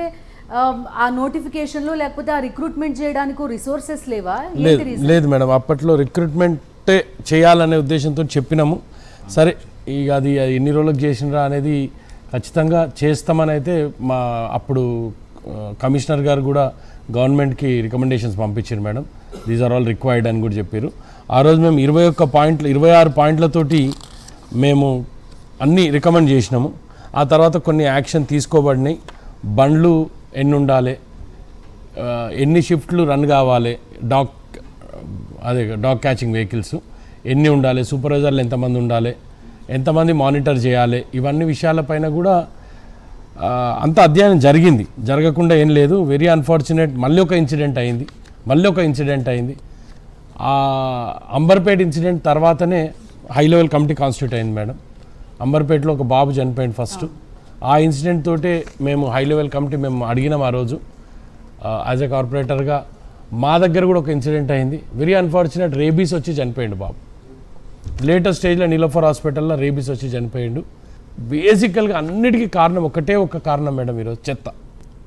ఆ నోటిఫికేషన్లో, లేకపోతే ఆ రిక్రూట్మెంట్ చేయడానికి రిసోర్సెస్ లేవా? లేదు మేడం, అప్పట్లో రిక్రూట్మెంటే చేయాలనే ఉద్దేశంతో చెప్పినాము. సరే ఇక అది ఎన్ని రోజులకు చేసినరా అనేది ఖచ్చితంగా చేస్తామని అయితే మా అప్పుడు కమిషనర్ గారు కూడా గవర్నమెంట్కి రికమెండేషన్స్ పంపించారు madam. These are all required అని కూడా చెప్పారు. ఆ రోజు మేము 26 పాయింట్లతోటి మేము అన్నీ రికమెండ్ చేసినాము. ఆ తర్వాత కొన్ని యాక్షన్ తీసుకోబడినాయి. బండ్లు ఎన్ని ఉండాలి, ఎన్ని షిఫ్ట్లు రన్ కావాలి, డాగ్ క్యాచింగ్ వెహికల్స్ ఎన్ని ఉండాలి, సూపర్వైజర్లు ఎంతమంది ఉండాలి, ఎంతమంది మానిటర్ చేయాలి, ఇవన్నీ విషయాలపైన కూడా అంత అధ్యయనం జరిగింది. జరగకుండా ఏం లేదు. వెరీ అన్ఫార్చునేట్ మళ్ళీ ఒక ఇన్సిడెంట్ అయింది. ఆ అంబర్పేట ఇన్సిడెంట్ తర్వాతనే హై లెవెల్ కమిటీ కాన్స్టిట్యూట్ అయింది మేడం. అంబర్పేటలో ఒక బాబు చనిపోయింది ఫస్ట్. ఆ ఇన్సిడెంట్ తోటే మేము హై లెవెల్ కమిటీ మేము అడిగినాం ఆ రోజు యాజ్ ఎ కార్పొరేటర్గా. మా దగ్గర కూడా ఒక ఇన్సిడెంట్ అయింది. వెరీ అన్ఫార్చునేట్, రేబీస్ వచ్చి చనిపోయిండు బాబు. లేటెస్ట్ స్టేజ్లో నీలోఫర్ హాస్పిటల్లో రేబీస్ వచ్చి చనిపోయిండు. బేసికల్గా అన్నిటికీ కారణం ఒక కారణం మేడం, ఈరోజు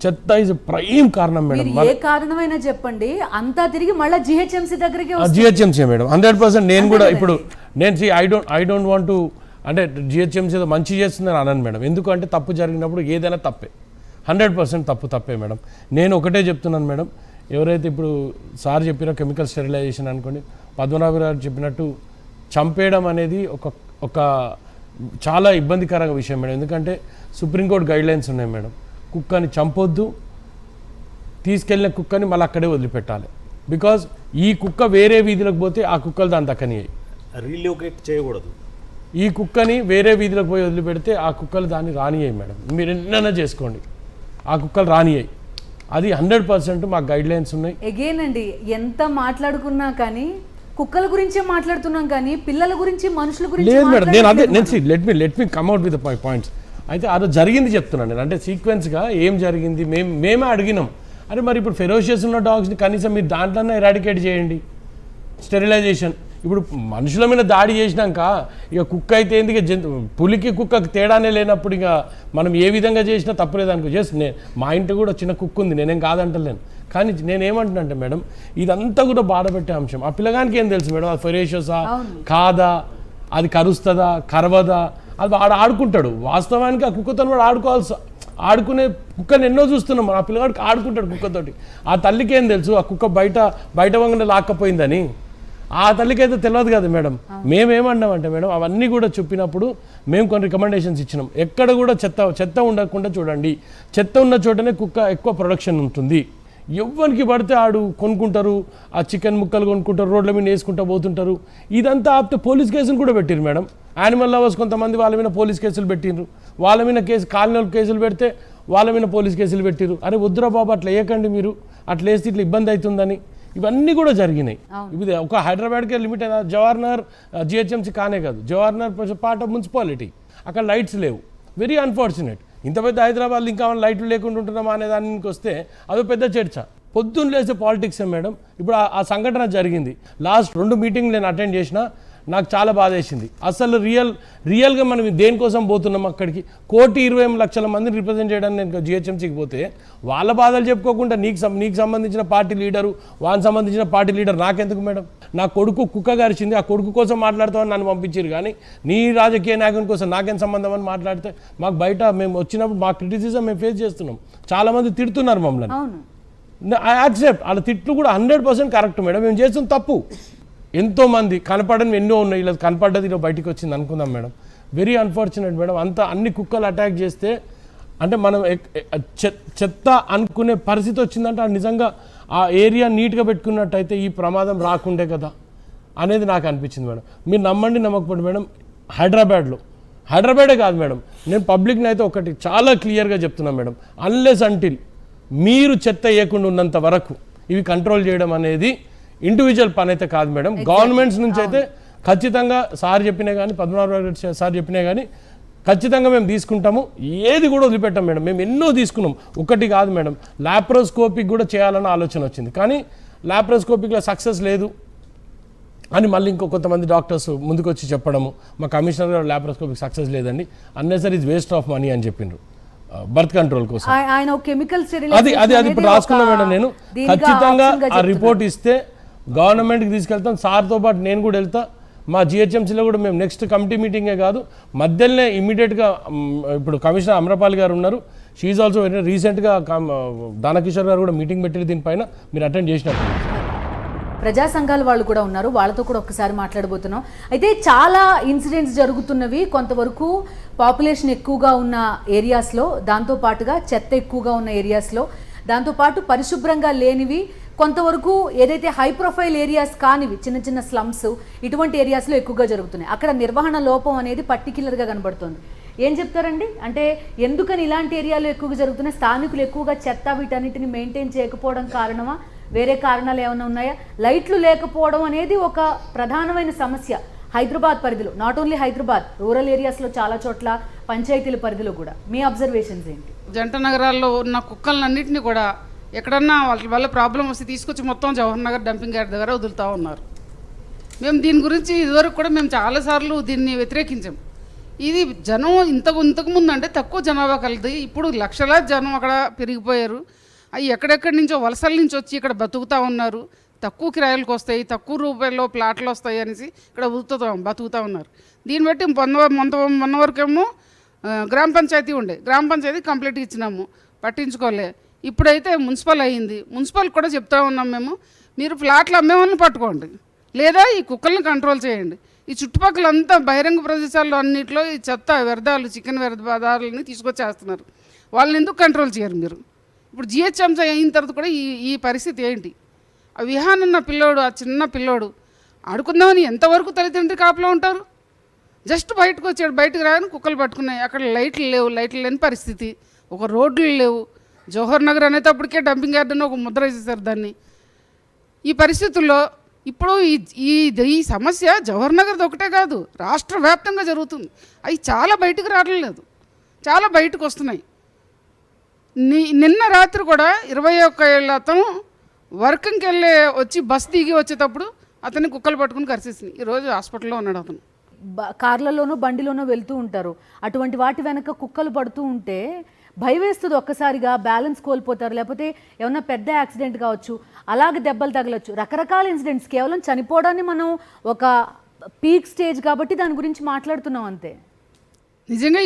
చెత్త ఈజ్ ప్రైమ్ కారణం మేడం. ఏ కారణమైనా చెప్పండి, అంతా తిరిగి మళ్ళీ జిహెచ్ఎంసీ దగ్గరికి జిహెచ్ఎంసీ మేడం 100%. నేను కూడా ఇప్పుడు ఐ డోంట్ వాంట్ టు అంటే జిహెచ్ఎంసీ ఏదో మంచి చేస్తుందని అనను మేడం. ఎందుకంటే తప్పు జరిగినప్పుడు ఏదైనా తప్పే, 100% తప్పే మేడం. నేను ఒకటే చెప్తున్నాను మేడం, ఎవరైతే ఇప్పుడు సార్ చెప్పిన కెమికల్ స్టెరిలైజేషన్ అనుకోండి, పద్మనాభ గారు చెప్పినట్టు చంపేయడం అనేది ఒక చాలా ఇబ్బందికరంగా విషయం మేడం. ఎందుకంటే సుప్రీంకోర్టు గైడ్లైన్స్ ఉన్నాయి మేడం. కుక్కని చంపొద్దు, తీసుకెళ్ళిన కుక్కని మళ్ళీ అక్కడే వదిలిపెట్టాలి. బికాజ్ ఈ కుక్క వేరే వీధిలోకి పోతే ఆ కుక్కలు దాని దక్కనియ్యాయి. రీలోకేట్ చేయకూడదు. ఈ కుక్కని వేరే వీధిలోకి పోయి వదిలిపెడితే ఆ కుక్కలు దాన్ని రానియ్యాయి మేడం. మీరు ఎన్నైనా చేసుకోండి, ఆ కుక్కలు రానియ్యాయి. అది 100% మాకు గైడ్లైన్స్ ఉన్నాయి. అగైన్ అండి, ఎంత మాట్లాడుకున్నా కానీ కుక్కల గురించే మాట్లాడుతున్నాం కానీ పిల్లల గురించి, మనుషుల గురించి లేదు madam. Let me come out with my points. అయితే అది జరిగింది చెప్తున్నాను నేను. అంటే సీక్వెన్స్గా ఏం జరిగింది మేమే అడిగినాం. అరే మరి ఇప్పుడు ఫెరోషియస్ ఉన్న డాగ్స్ని కనీసం మీరు దాంట్లోనే ఎరాడికేట్ చేయండి, స్టెరిలైజేషన్. ఇప్పుడు మనుషుల మీద దాడి చేసినాక ఇక కుక్క అయితే ఎందుకు పులికి కుక్కకి తేడానే లేనప్పుడు ఇక మనం ఏ విధంగా చేసినా తప్పలేదు అనుకో. జస్ట్ మా ఇంటి కూడా చిన్న కుక్క ఉంది, నేనేం కాదంటలేను. కానీ నేనేమంటున్నా అంటే మేడం, ఇదంతా కూడా బాధపెట్టే అంశం. ఆ పిల్లగానికి ఏం తెలుసు మేడం, అది ఫెరోషియసా కాదా, అది కరుస్తుందా కరవదా, అది వాడు ఆడుకుంటాడు. వాస్తవానికి ఆ కుక్కతో వాడు ఆడుకునే కుక్కని ఎన్నో చూస్తున్నాం. ఆ పిల్లగాడికి ఆడుకుంటాడు కుక్కతోటి. ఆ తల్లికి ఏం తెలుసు ఆ కుక్క బయట వంగనే లాక్కపోయిందని? ఆ తల్లికైతే తెలియదు కదా మేడం. మేమేమన్నామంటే మేడం, అవన్నీ కూడా చెప్పినప్పుడు మేము కొన్ని రికమెండేషన్స్ ఇచ్చినాం. ఎక్కడ కూడా చెత్త ఉండకుండా చూడండి. చెత్త ఉన్న చోటనే కుక్క ఎక్కువ ప్రొడక్షన్ ఉంటుంది. ఎవరికి పడితే ఆడు కొనుక్కుంటారు, ఆ చికెన్ ముక్కలు కొనుక్కుంటారు, రోడ్ల మీద వేసుకుంటూ పోతుంటారు. ఇదంతా ఆపితే పోలీస్ కేసులు కూడా పెట్టిరు మేడం. యానిమల్ లవర్స్ కొంతమంది వాళ్ళ మీద పోలీస్ కేసులు పెట్టిండ్రు. వాళ్ళ మీద కాలనీ కేసులు పెడితే వాళ్ళ మీద పోలీస్ కేసులు పెట్టిరు. అరే వద్దురా బాబు అట్లా వేయకండి, మీరు అట్లా వేస్తే ఇట్లా ఇబ్బంది అవుతుందని. ఇవన్నీ కూడా జరిగినాయి. ఇది ఒక హైదరాబాద్కే లిమిట్ అయిన జవహర్నగర్ జిహెచ్ఎంసీ కానే కాదు, జవహర్నగర్ పార్ట్ ఆఫ్ మున్సిపాలిటీ. అక్కడ లైట్స్ లేవు. Very unfortunate. ఇంత పెద్ద హైదరాబాద్లో ఇంకా లైట్లు లేకుండా ఉంటున్నామా అనే దానికి వస్తే అదో పెద్ద చర్చ. పొద్దున్న లేసే పాలిటిక్సే మేడం. ఇప్పుడు ఆ సంఘటన జరిగింది. లాస్ట్ 2 మీటింగ్లు నేను అటెండ్ చేసిన. నాకు చాలా బాధ వేసింది. అసలు రియల్గా మనం దేనికోసం పోతున్నాం అక్కడికి? 1,20,00,000 మందిని రిప్రజెంట్ చేయడానికి నేను జిహెచ్ఎంసీకి పోతే వాళ్ళ బాధలు చెప్పుకోకుండా నీకు సంబంధించిన పార్టీ లీడరు, వానికి సంబంధించిన పార్టీ లీడర్ నాకెందుకు మేడం? నా కొడుకు కుక్క గారిచింది, ఆ కొడుకు కోసం మాట్లాడతామని నన్ను పంపించారు. కానీ నీ రాజకీయ నాయకుని కోసం నాకేం సంబంధం అని మాట్లాడితే మాకు బయట మేము వచ్చినప్పుడు మా క్రిటిసిజం మేము ఫేస్ చేస్తున్నాం. చాలామంది తిడుతున్నారు మమ్మల్ని. I accept. వాళ్ళ తిట్లు కూడా 100% కరెక్ట్ మేడం. మేము చేస్తున్న తప్పు. ఎంతోమంది కనపడని ఎన్నో ఉన్నాయి, ఇలా కనపడ్డది ఇలా బయటికి వచ్చింది అనుకుందాం మేడం. Very unfortunate madam. అన్ని కుక్కలు అటాక్ చేస్తే అంటే మనం చెత్త అనుకునే పరిస్థితి వచ్చిందంటే నిజంగా ఆ ఏరియా నీట్గా పెట్టుకున్నట్టయితే ఈ ప్రమాదం రాకుండే కదా అనేది నాకు అనిపించింది మేడం. మీరు నమ్మండి నమ్మకపోండి మేడం, హైదరాబాదే కాదు మేడం, నేను పబ్లిక్ని అయితే ఒకటి చాలా క్లియర్గా చెప్తున్నాను మేడం, అన్లెస్ అంటిల్ మీరు చెత్త వేయకుండా ఉన్నంత వరకు ఇవి కంట్రోల్ చేయడం అనేది ఇండివిజువల్ పని అయితే కాదు మేడం. గవర్నమెంట్స్ నుంచి అయితే ఖచ్చితంగా సార్ చెప్పినా కానీ, పద్మనాభరావు సార్ చెప్పినా కానీ ఖచ్చితంగా మేము తీసుకుంటాము. ఏది కూడా వదిలిపెట్టాం మేడం. మేము ఎన్నో తీసుకున్నాం, ఒకటి కాదు మేడం. లాప్రోస్కోపిక్ కూడా చేయాలన్న ఆలోచన వచ్చింది, కానీ లాప్రోస్కోపిక్లో సక్సెస్ లేదు అని మళ్ళీ కొంతమంది డాక్టర్స్ ముందుకు వచ్చి చెప్పడము, మా కమిషనర్ గారు లాప్రోస్కోపిక్ సక్సెస్ లేదండి, unnecessary is waste of money అని చెప్పిండ్రు బర్త్ కంట్రోల్ కోసం. అది ఇప్పుడు రాసుకున్నా మేడం. నేను ఖచ్చితంగా ఆ రిపోర్ట్ ఇస్తే గవర్నమెంట్కి తీసుకెళ్తాం. సార్తో పాటు నేను కూడా వెళ్తా. మా జిహెచ్ఎంసీలో కూడా మేము నెక్స్ట్ కమిటీ మీటింగే కాదు, మధ్యలోనే ఇమీడియట్గా ఇప్పుడు కమిషనర్ అమ్రపాల్ గారు ఉన్నారు, షీఈ్ ఆల్సో రీసెంట్గా దానకిషోర్ గారు కూడా మీటింగ్ పెట్టారు దీనిపైన, మీరు అటెండ్ చేసినట్టు. ప్రజా సంఘాల వాళ్ళు కూడా ఉన్నారు, వాళ్ళతో కూడా ఒక్కసారి మాట్లాడబోతున్నాం. అయితే చాలా ఇన్సిడెంట్స్ జరుగుతున్నవి కొంతవరకు పాపులేషన్ ఎక్కువగా ఉన్న ఏరియాస్లో, దాంతోపాటుగా చెత్త ఎక్కువగా ఉన్న ఏరియాస్లో, దాంతోపాటు పరిశుభ్రంగా లేనివి, కొంతవరకు ఏదైతే హై ప్రొఫైల్ ఏరియాస్ కానివి చిన్న చిన్న స్లమ్స్ ఇటువంటి ఏరియాస్లో ఎక్కువగా జరుగుతున్నాయి. అక్కడ నిర్వహణ లోపం అనేది పర్టిక్యులర్గా కనబడుతుంది. ఏం చెప్తారండి? అంటే ఎందుకని ఇలాంటి ఏరియాలో ఎక్కువగా జరుగుతున్నాయి? స్థానికులు ఎక్కువగా చెత్త వీటన్నిటిని మెయింటైన్ చేయకపోవడం కారణమా? వేరే కారణాలు ఏమైనా ఉన్నాయా? లైట్లు లేకపోవడం అనేది ఒక ప్రధానమైన సమస్య హైదరాబాద్ పరిధిలో. నాట్ ఓన్లీ హైదరాబాద్, రూరల్ ఏరియాస్లో చాలా చోట్ల, పంచాయతీల పరిధిలో కూడా. మీ అబ్జర్వేషన్స్ ఏంటి? జంట నగరాల్లో ఉన్న కుక్కలన్నింటినీ కూడా ఎక్కడన్నా వాళ్ళ వల్ల ప్రాబ్లం వస్తే తీసుకొచ్చి మొత్తం జవహర్ నగర్ డంపింగ్ యార్డ్ దగ్గర వదులుతూ ఉన్నారు. మేము దీని గురించి ఇదివరకు కూడా మేము చాలాసార్లు దీన్ని వ్యతిరేకించాం. ఇది జనం ఇంతకు ముందు అంటే తక్కువ జనాభా కలది, ఇప్పుడు లక్షలాది జనం అక్కడ పెరిగిపోయారు. అవి ఎక్కడెక్కడి నుంచో వలసల నుంచి వచ్చి ఇక్కడ బతుకుతూ ఉన్నారు. తక్కువ కిరాయిలకు వస్తాయి, తక్కువ రూపాయల్లో ప్లాట్లు వస్తాయి అనేసి ఇక్కడ బతుకుతూ ఉన్నారు. దీన్ని బట్టి మొన్న వరకేమో గ్రామ పంచాయతీ ఉండే, గ్రామ పంచాయతీ కంప్లీట్గా ఇచ్చినాము, పట్టించుకోలే. ఇప్పుడైతే మున్సిపల్ అయ్యింది. మున్సిపల్ కూడా చెప్తా ఉన్నాం మేము, మీరు ప్లాట్లు అమ్మేవాళ్ళని పట్టుకోండి, లేదా ఈ కుక్కల్ని కంట్రోల్ చేయండి. ఈ చుట్టుపక్కల అంతా బహిరంగ ప్రదేశాల్లో అన్నింటిలో ఈ చెత్త వ్యర్థాలు, చికెన్ వ్యర్థాలని తీసుకొచ్చేస్తున్నారు. వాళ్ళని ఎందుకు కంట్రోల్ చేయరు మీరు? ఇప్పుడు జిహెచ్ఎంసీ అయిన తర్వాత కూడా ఈ పరిస్థితి ఏంటి? ఆ విహాన్ ఉన్న పిల్లోడు, ఆ చిన్న పిల్లోడు ఆడుకుందామని ఎంతవరకు తల్లిదండ్రి కాపలో ఉంటారు? జస్ట్ బయటకు వచ్చాడు, బయటకు రాగానే కుక్కలు పట్టుకున్నాయి. అక్కడ లైట్లు లేవు, లైట్లు లేని పరిస్థితి, ఒక రోడ్లు లేవు. జవహర్ నగర్ అనేటప్పటికే డంపింగ్ యార్డ్ అని ఒక ముద్ర వేసేసారు దాన్ని. ఈ పరిస్థితుల్లో ఇప్పుడు ఈ సమస్య జవహర్ నగర్ది ఒకటే కాదు, రాష్ట్ర వ్యాప్తంగా జరుగుతుంది. అవి చాలా బయటకు రావట్లేదు, చాలా బయటకు వస్తున్నాయి. నిన్న రాత్రి కూడా 21 ఏళ్ళ అతను వర్కింగ్కి వచ్చి బస్ దిగి వచ్చేటప్పుడు అతన్ని కుక్కలు పట్టుకుని కరిసేసింది. ఈరోజు హాస్పిటల్లో ఉన్నాడు అతను. కార్లలోనో బండిలోనో వెళ్తూ ఉంటారు, అటువంటి వాటి వెనక కుక్కలు పడుతూ ఉంటే భయం వేస్తుంది. ఒక్కసారిగా బ్యాలెన్స్ కోల్పోతారు, లేకపోతే ఏమన్నా పెద్ద యాక్సిడెంట్ కావచ్చు, అలాగే దెబ్బలు తగలచ్చు. రకరకాల ఇన్సిడెంట్స్, కేవలం చనిపోవడాన్ని మనం ఒక పీక్ స్టేజ్ కాబట్టి దాని గురించి మాట్లాడుతున్నాం అంతే. నిజంగా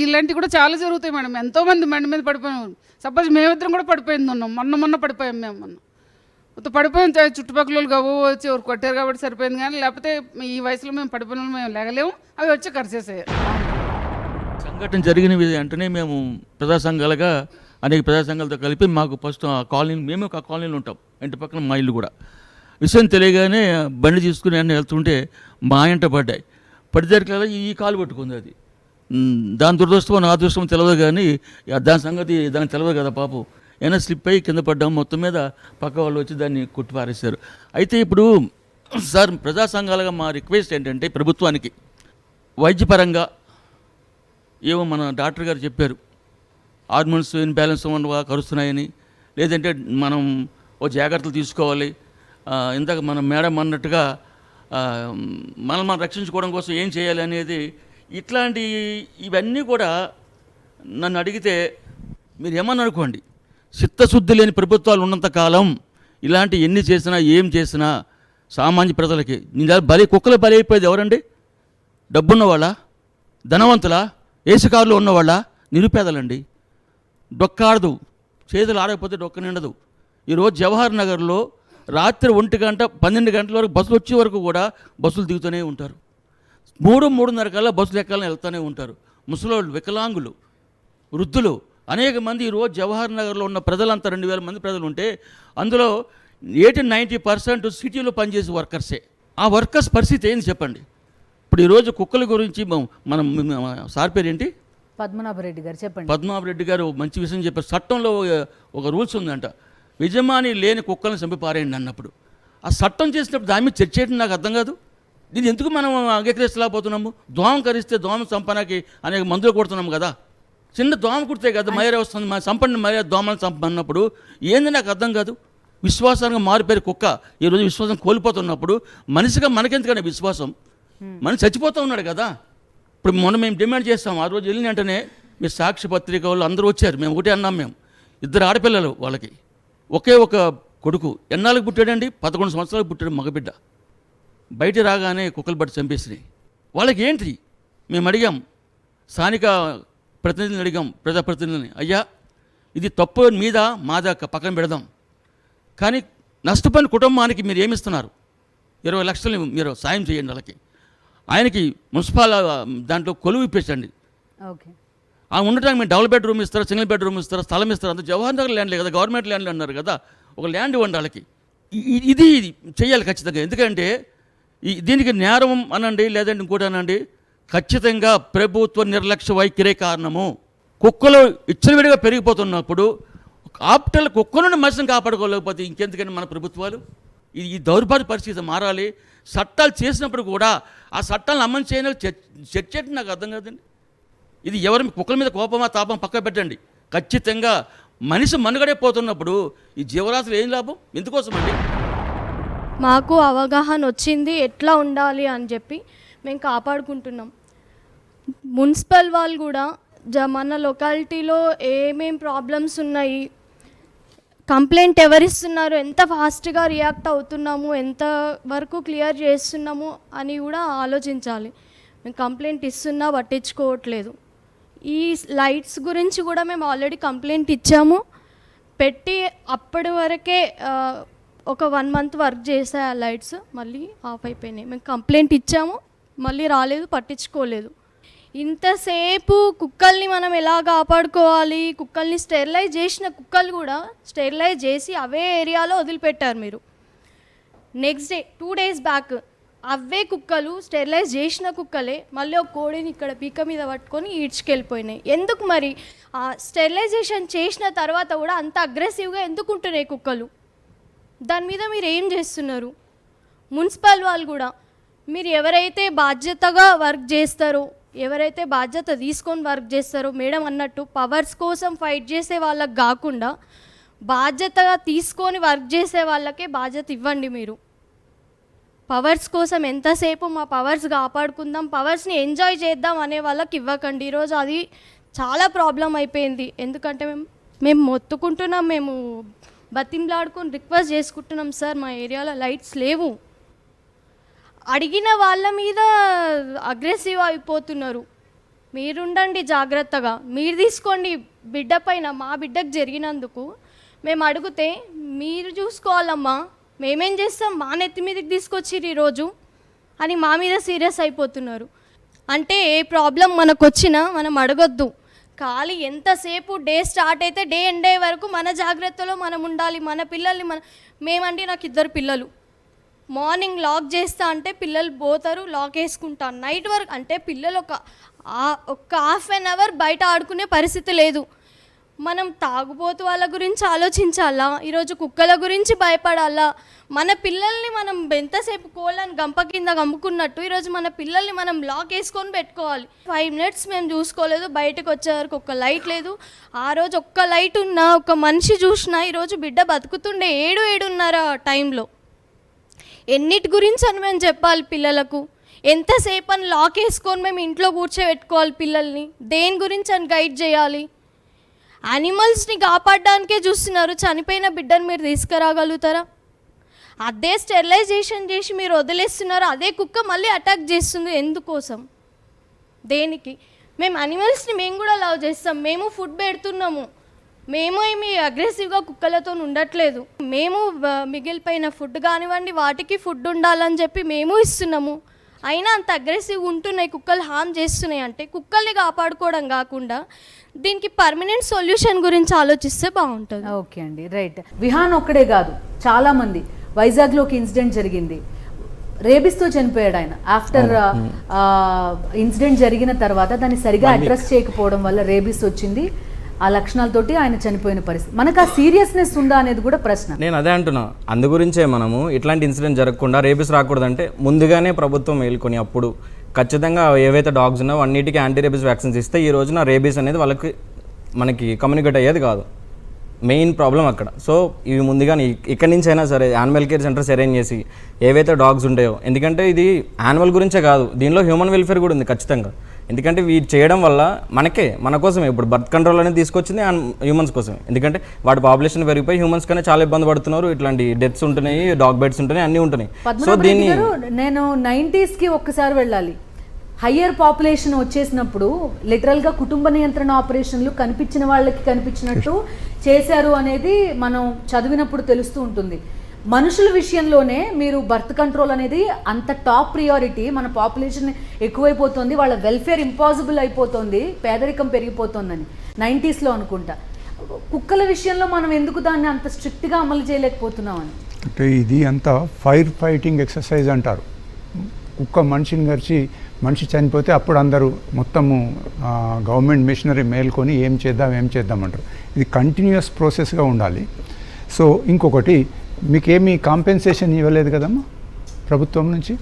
ఇలాంటివి కూడా చాలా జరుగుతాయి మేడం. ఎంతోమంది బండి మీద పడిపోయాం. సపోజ్ మేమిద్దరం కూడా పడిపోయింది ఉన్నాం, మొన్న పడిపోయాం. మేము మొత్తం పడిపోయాం. చుట్టుపక్కల వాళ్ళు గవ్వ వచ్చి ఎవరు కొట్టారు కాబట్టి సరిపోయింది, కానీ లేకపోతే ఈ వయసులో మేము పడిపోయిన మేము లేగలేము. అవి వచ్చి కరిచేసాయి. సంఘటన జరిగిన వెంటనే మేము ప్రజా సంఘాలుగా అనేక ప్రజా సంఘాలతో కలిపి మాకు ఫస్ట్ ఆ కాలనీ, మేము ఒక కాలనీలో ఉంటాం, ఇంటి పక్కన మా ఇల్లు కూడా. విషయం తెలియగానే బండి తీసుకుని అన్నీ వెళ్తుంటే మా ఇంట పడితే కదా ఈ కాలు పట్టుకుంది. అది దాని దురదృష్టం నా అదృష్టం తెలియదు, కానీ దాని సంగతి దానికి తెలియదు కదా పాపం. ఏమైనా స్లిప్ అయ్యి కింద పడ్డాం, మొత్తం మీద పక్క వాళ్ళు వచ్చి దాన్ని కొట్టి పారేశారు. అయితే ఇప్పుడు సార్ ప్రజా సంఘాలుగా మా రిక్వెస్ట్ ఏంటంటే ప్రభుత్వానికి, వైద్యపరంగా ఏమో మన డాక్టర్ గారు చెప్పారు హార్మోన్స్ ఇన్బ్యాలెన్స్ ఉన్నవా కరుస్తున్నాయని, లేదంటే మనం ఓ జాగ్రత్తలు తీసుకోవాలి. ఇందాక మన మేడం అన్నట్టుగా మనం రక్షించుకోవడం కోసం ఏం చేయాలి అనేది, ఇవన్నీ కూడా నన్ను అడిగితే మీరు ఏమని అనుకోండి, చిత్తశుద్ధి లేని ప్రభుత్వాలు ఉన్నంత కాలం ఇలాంటి ఎన్ని చేసినా ఏం చేసినా సామాన్య ప్రజలకి కుక్కలు బలి అయిపోయేది ఎవరండి? డబ్బున్నవాళ్ళ, ధనవంతులా, ఏసీ కారులో ఉన్నవాళ్ళ, నిరుపేదలండి. డొక్కాడదు, చేతులు ఆడకపోతే డొక్క నిండదు. ఈరోజు జవహర్ నగర్లో రాత్రి 1 గంట 12 గంటల వరకు బస్సులు వచ్చే వరకు కూడా బస్సులు దిగుతూనే ఉంటారు. 3:30 కల్లా బస్సులు ఎక్కాలని వెళ్తూనే ఉంటారు. ముసలోళ్ళు, వికలాంగులు, వృద్ధులు అనేక మంది. ఈరోజు జవహర్ నగర్లో ఉన్న ప్రజలంతా 2000 మంది ప్రజలు ఉంటే అందులో 80-90% సిటీలో పనిచేసే వర్కర్సే. ఆ వర్కర్స్ పరిస్థితి ఏంది చెప్పండి? ఇప్పుడు ఈరోజు కుక్కల గురించి మనం సార్ పేరు ఏంటి? పద్మనాభరెడ్డి గారు చెప్పండి. పద్మనాభరెడ్డి గారు మంచి విషయం చెప్పారు. చట్టంలో ఒక రూల్స్ ఉందంట, యజమాని లేని కుక్కలను చంపి పారేయండి అన్నప్పుడు. ఆ చట్టం చేసినప్పుడు దాని మీద చర్చ చేయడం నాకు అర్థం కాదు. దీన్ని ఎందుకు మనం అంగీకరిస్తలేకపోతున్నాము? దోమ కరిస్తే దోమ చంపడానికి అనేక మందులు కొడుతున్నాము కదా. చిన్న దోమ కుడితే కదా మలేరియా వస్తుంది, చంపండి మలేరియా, దోమలను చంపన్నప్పుడు ఏంది నాకు అర్థం కాదు. విశ్వాసానికి మారిపోయి కుక్క ఈరోజు విశ్వాసం కోల్పోతున్నప్పుడు మనిషిగా మనకెందుకనే విశ్వాసం? మనిషి చచ్చిపోతూ ఉన్నాడు కదా. ఇప్పుడు మొన్న మేము డిమాండ్ చేస్తాం, ఆ రోజు వెళ్ళిన వెంటనే మీ సాక్షి పత్రిక వాళ్ళు అందరూ వచ్చారు. మేము ఒకటే అన్నాం, మేము 2 ఆడపిల్లలు, వాళ్ళకి ఒకే ఒక కొడుకు. ఎన్నాళ్ళకి పుట్టాడండి? 11 సంవత్సరాలకు పుట్టాడు మగబిడ్డ. బయట రాగానే కుక్కలు పట్టి చంపేసినాయి. వాళ్ళకి ఏంటి? మేము అడిగాం, స్థానిక ప్రతినిధులను అడిగాం, ప్రజాప్రతినిధులని, అయ్యా ఇది తప్పు మీద మాదా పక్కన పెడదాం, కానీ నష్టపోయిన కుటుంబానికి మీరు ఏమిస్తున్నారు? 20 లక్షలు మీరు సాయం చేయండి వాళ్ళకి. ఆయనకి మున్సిపల్ దాంట్లో కొలువు ఇప్పించండి. ఓకే. ఆ ఉండటానికి మీరు డబుల్ బెడ్రూమ్ ఇస్తారా, సింగిల్ బెడ్రూమ్ ఇస్తారా, స్థలం ఇస్తారా? అంత జవహర్ నగర్ ల్యాండ్లే కదా, గవర్నమెంట్ ల్యాండ్లు అన్నారు కదా, ఒక ల్యాండ్ ఇవ్వండి వాళ్ళకి. ఇది చేయాలి ఖచ్చితంగా. ఎందుకంటే దీనికి నేరం అనండి, లేదంటే ఇంకోటి అనండి, ఖచ్చితంగా ప్రభుత్వ నిర్లక్ష్య వైఖరే కారణము. కుక్కలు ఇచ్చలవిడిగా పెరిగిపోతున్నప్పుడు ఆప్టల్ కుక్క నుండి మనిషిని కాపాడుకోలేకపోతే ఇంకెందుకంటే మన ప్రభుత్వాలు? ఈ దౌర్భాగ్య పరిస్థితి మారాలి. చట్టాలు చేసినప్పుడు కూడా ఆ చట్టాలను అమలు చేయడానికి చర్చ నాకు అర్థం కాదండి. ఇది ఎవరి కుక్కల మీద కోపమా తాపం పక్క పెట్టండి. ఖచ్చితంగా మనిషి మనుగడే పోతున్నప్పుడు ఈ జీవరాశులు ఏం లాభం? ఎందుకోసం అండి? మాకు అవగాహన వచ్చింది ఎట్లా ఉండాలి అని చెప్పి మేము కాపాడుకుంటున్నాం. మున్సిపల్ వాళ్ళు కూడా మన లొకాలిటీలో ఏమేం ప్రాబ్లమ్స్ ఉన్నాయి, కంప్లైంట్ ఎవరిస్తున్నారు, ఎంత ఫాస్ట్గా రియాక్ట్ అవుతున్నాము, ఎంత వరకు క్లియర్ చేస్తున్నాము అని కూడా ఆలోచించాలి. మేము కంప్లైంట్ ఇస్తున్నా పట్టించుకోవట్లేదు. ఈ లైట్స్ గురించి కూడా మేము ఆల్రెడీ కంప్లైంట్ ఇచ్చాము, పెట్టి అప్పటి వరకే ఒక 1 మంత్ వర్క్ చేసే ఆ లైట్స్ మళ్ళీ ఆఫ్ అయిపోయినాయి. మేము కంప్లైంట్ ఇచ్చాము, మళ్ళీ రాలేదు, పట్టించుకోలేదు. ఇంతసేపు కుక్కల్ని మనం ఎలా కాపాడుకోవాలి, కుక్కల్ని స్టెరిలైజ్ చేసిన కుక్కలు కూడా స్టెరిలైజ్ చేసి అవే ఏరియాలో వదిలిపెట్టారు మీరు. నెక్స్ట్ డే 2 days బ్యాక్ అవే కుక్కలు స్టెరిలైజ్ చేసిన కుక్కలే మళ్ళీ ఒక కోడిని ఇక్కడ పీక మీద పట్టుకొని ఈడ్చుకెళ్ళిపోయినాయి. ఎందుకు మరి? స్టెరిలైజేషన్ చేసిన తర్వాత కూడా అంత అగ్రెసివ్గా ఎందుకు ఉంటున్నాయి కుక్కలు? దాని మీద మీరు ఏం చేస్తున్నారు? మున్సిపల్ వాళ్ళు కూడా మీరు ఎవరైతే బాధ్యతగా వర్క్ చేస్తారో, ఎవరైతే బాధ్యత తీసుకొని వర్క్ చేస్తారో, మేడం అన్నట్టు పవర్స్ కోసం ఫైట్ చేసే వాళ్ళకి కాకుండా బాధ్యతగా తీసుకొని వర్క్ చేసే వాళ్ళకే బాధ్యత ఇవ్వండి. మీరు పవర్స్ కోసం ఎంతసేపు మా పవర్స్ కాపాడుకుందాం, పవర్స్ని ఎంజాయ్ చేద్దాం అనే వాళ్ళకి ఇవ్వకండి. ఈరోజు అది చాలా ప్రాబ్లం అయిపోయింది. ఎందుకంటే మేము మొత్తుకుంటున్నాం, మేము బతింలాడుకొని రిక్వెస్ట్ చేసుకుంటున్నాం, సార్ మా ఏరియాలో లైట్స్ లేవు. అడిగిన వాళ్ళ మీద అగ్రెసివ్ అయిపోతున్నారు. మీరుండండి జాగ్రత్తగా, మీరు తీసుకోండి బిడ్డ పైన. మా బిడ్డకు జరిగినందుకు మేము అడిగితే మీరు చూసుకోవాలమ్మా, మేమేం చేస్తాం, మా నెత్తి మీదకి తీసుకొచ్చిర్రు ఈరోజు అని మా మీద సీరియస్ అయిపోతున్నారు. అంటే ఏ ప్రాబ్లం మనకు వచ్చినా మనం అడగొద్దు. ఖాళీ ఎంతసేపు డే స్టార్ట్ అయితే డే ఎండ్ అయ్యే వరకు మన జాగ్రత్తలో మనం ఉండాలి. మన పిల్లల్ని మేమంటే నాకు 2 పిల్లలు. మార్నింగ్ లాక్ చేస్తా అంటే పిల్లలు పోతారు, లాక్ వేసుకుంటాను. నైట్ వరకు అంటే పిల్లలు ఒక హాఫ్ అన్ అవర్ బయట ఆడుకునే పరిస్థితి లేదు. మనం తాగుబోతు వాళ్ళ గురించి ఆలోచించాలా, ఈరోజు కుక్కల గురించి భయపడాలా? మన పిల్లల్ని మనం ఎంతసేపు కోళ్ళని గంప కింద గమ్ముకున్నట్టు ఈరోజు మన పిల్లల్ని మనం లాక్ వేసుకొని పెట్టుకోవాలి. 5 minutes మేము చూసుకోలేదు, బయటకు వచ్చేవరకు ఒక్క లైట్ లేదు. ఆ రోజు ఒక్క లైట్ ఉన్నా, ఒక మనిషి చూసినా ఈరోజు బిడ్డ బతుకుతుండే 7-7:30 టైంలో. ఎన్నిటి గురించి అని మేము చెప్పాలి పిల్లలకు? ఎంతసేపు అని లాక్ వేసుకొని మేము ఇంట్లో కూర్చోబెట్టుకోవాలి పిల్లల్ని? దేని గురించి అని గైడ్ చేయాలి? యానిమల్స్ని కాపాడడానికే చూస్తున్నారు, చనిపోయిన బిడ్డను మీరు తీసుకురాగలుగుతారా? అదే స్టెరిలైజేషన్ చేసి మీరు వదిలేస్తున్నారు, అదే కుక్క మళ్ళీ అటాక్ చేస్తుంది. ఎందుకోసం? దేనికి? మేము యానిమల్స్ని మేము కూడా లవ్ చేస్తాం, మేము ఫుడ్ పెడుతున్నాము, మేము ఏమి అగ్రెసివ్గా కుక్కలతో ఉండట్లేదు. మేము మిగిలిపోయిన ఫుడ్ కానివ్వండి, వాటికి ఫుడ్ ఉండాలని చెప్పి మేము ఇస్తున్నాము. అయినా అంత అగ్రెసివ్గా ఉంటున్నాయి, కుక్కలు హార్మ్ చేస్తున్నాయి. అంటే కుక్కల్ని కాపాడుకోవడం కాకుండా దీనికి పర్మనెంట్ సొల్యూషన్ గురించి ఆలోచిస్తే బాగుంటుంది. ఓకే అండి, రైట్. విహాన్ ఒక్కడే కాదు, చాలామంది. వైజాగ్లో ఒక ఇన్సిడెంట్ జరిగింది, రేబిస్తో చనిపోయాడు ఆయన. ఆఫ్టర్ ఇన్సిడెంట్ జరిగిన తర్వాత దాన్ని సరిగా అడ్రస్ చేయకపోవడం వల్ల రేబిస్ వచ్చింది. ఆ లక్షణాలతోటి ఆయన చనిపోయిన పరిస్థితి. మనకు ఆ సీరియస్నెస్ ఉందా అనేది కూడా ప్రశ్న. నేను అదే అంటున్నా, అందు గురించే మనము ఇట్లాంటి ఇన్సిడెంట్ జరగకుండా, రేబిస్ రాకూడదంటే ముందుగానే ప్రభుత్వం మేల్కొని అప్పుడు ఖచ్చితంగా ఏవైతే డాగ్స్ ఉన్నాయో అన్నిటికీ యాంటీ రేబిస్ వ్యాక్సిన్స్ ఇస్తే ఈ రోజున రేబిస్ అనేది మనకి కమ్యూనికేట్ అయ్యేది కాదు. మెయిన్ ప్రాబ్లం అక్కడ. సో ఇవి ముందుగానే ఇక్కడి నుంచి అయినా సరే యానిమల్ కేర్ సెంటర్స్ అరేంజ్ చేసి ఏవైతే డాగ్స్ ఉంటాయో, ఎందుకంటే ఇది యానిమల్ గురించే కాదు, దీనిలో హ్యూమన్ వెల్ఫేర్ కూడా ఉంది ఖచ్చితంగా. ఎందుకంటే వీటి చేయడం వల్ల మన కోసమే ఇప్పుడు బర్త్ కంట్రోల్ అనేది తీసుకొచ్చింది హ్యూమన్స్ కోసమే. ఎందుకంటే వాటి పాపులేషన్ పెరిగిపోయి హ్యూమన్స్ కన్నా చాలా ఇబ్బంది పడుతున్నారు. ఇట్లాంటి డెత్స్ ఉంటున్నాయి, డాగ్ బెడ్స్ ఉంటున్నాయి, అన్నీ ఉంటున్నాయి. సో దీన్ని నేను 90s వెళ్ళాలి. వెళ్ళాలి హయ్యర్ పాపులేషన్ వచ్చేసినప్పుడు లిటరల్గా కుటుంబ నియంత్రణ ఆపరేషన్లు కనిపించిన వాళ్ళకి కనిపించినట్టు చేశారు అనేది మనం చదివినప్పుడు తెలుస్తూ ఉంటుంది. మనుషుల విషయంలోనే మీరు బర్త్ కంట్రోల్ అనేది అంత టాప్ ప్రియారిటీ. మన పాపులేషన్ ఎక్కువైపోతుంది, వాళ్ళ వెల్ఫేర్ ఇంపాసిబుల్ అయిపోతుంది, పేదరికం పెరిగిపోతుందని 90s అనుకుంటా. కుక్కల విషయంలో మనం ఎందుకు దాన్ని అంత స్ట్రిక్ట్గా అమలు చేయలేకపోతున్నామని? అంటే ఇది అంతా ఫైర్ ఫైటింగ్ ఎక్సర్సైజ్ అంటారు. కుక్క మనిషిని గరిచి మనిషి చనిపోతే అప్పుడు అందరూ మొత్తము గవర్నమెంట్ మిషనరీ మేల్కొని ఏం చేద్దాం అంటారు. ఇది కంటిన్యూస్ ప్రాసెస్గా ఉండాలి. సో ఇంకొకటి, మీకేమీ కాంపెన్సేషన్ ఇవ్వలేదు కదమ్మా ప్రభుత్వం నుంచి?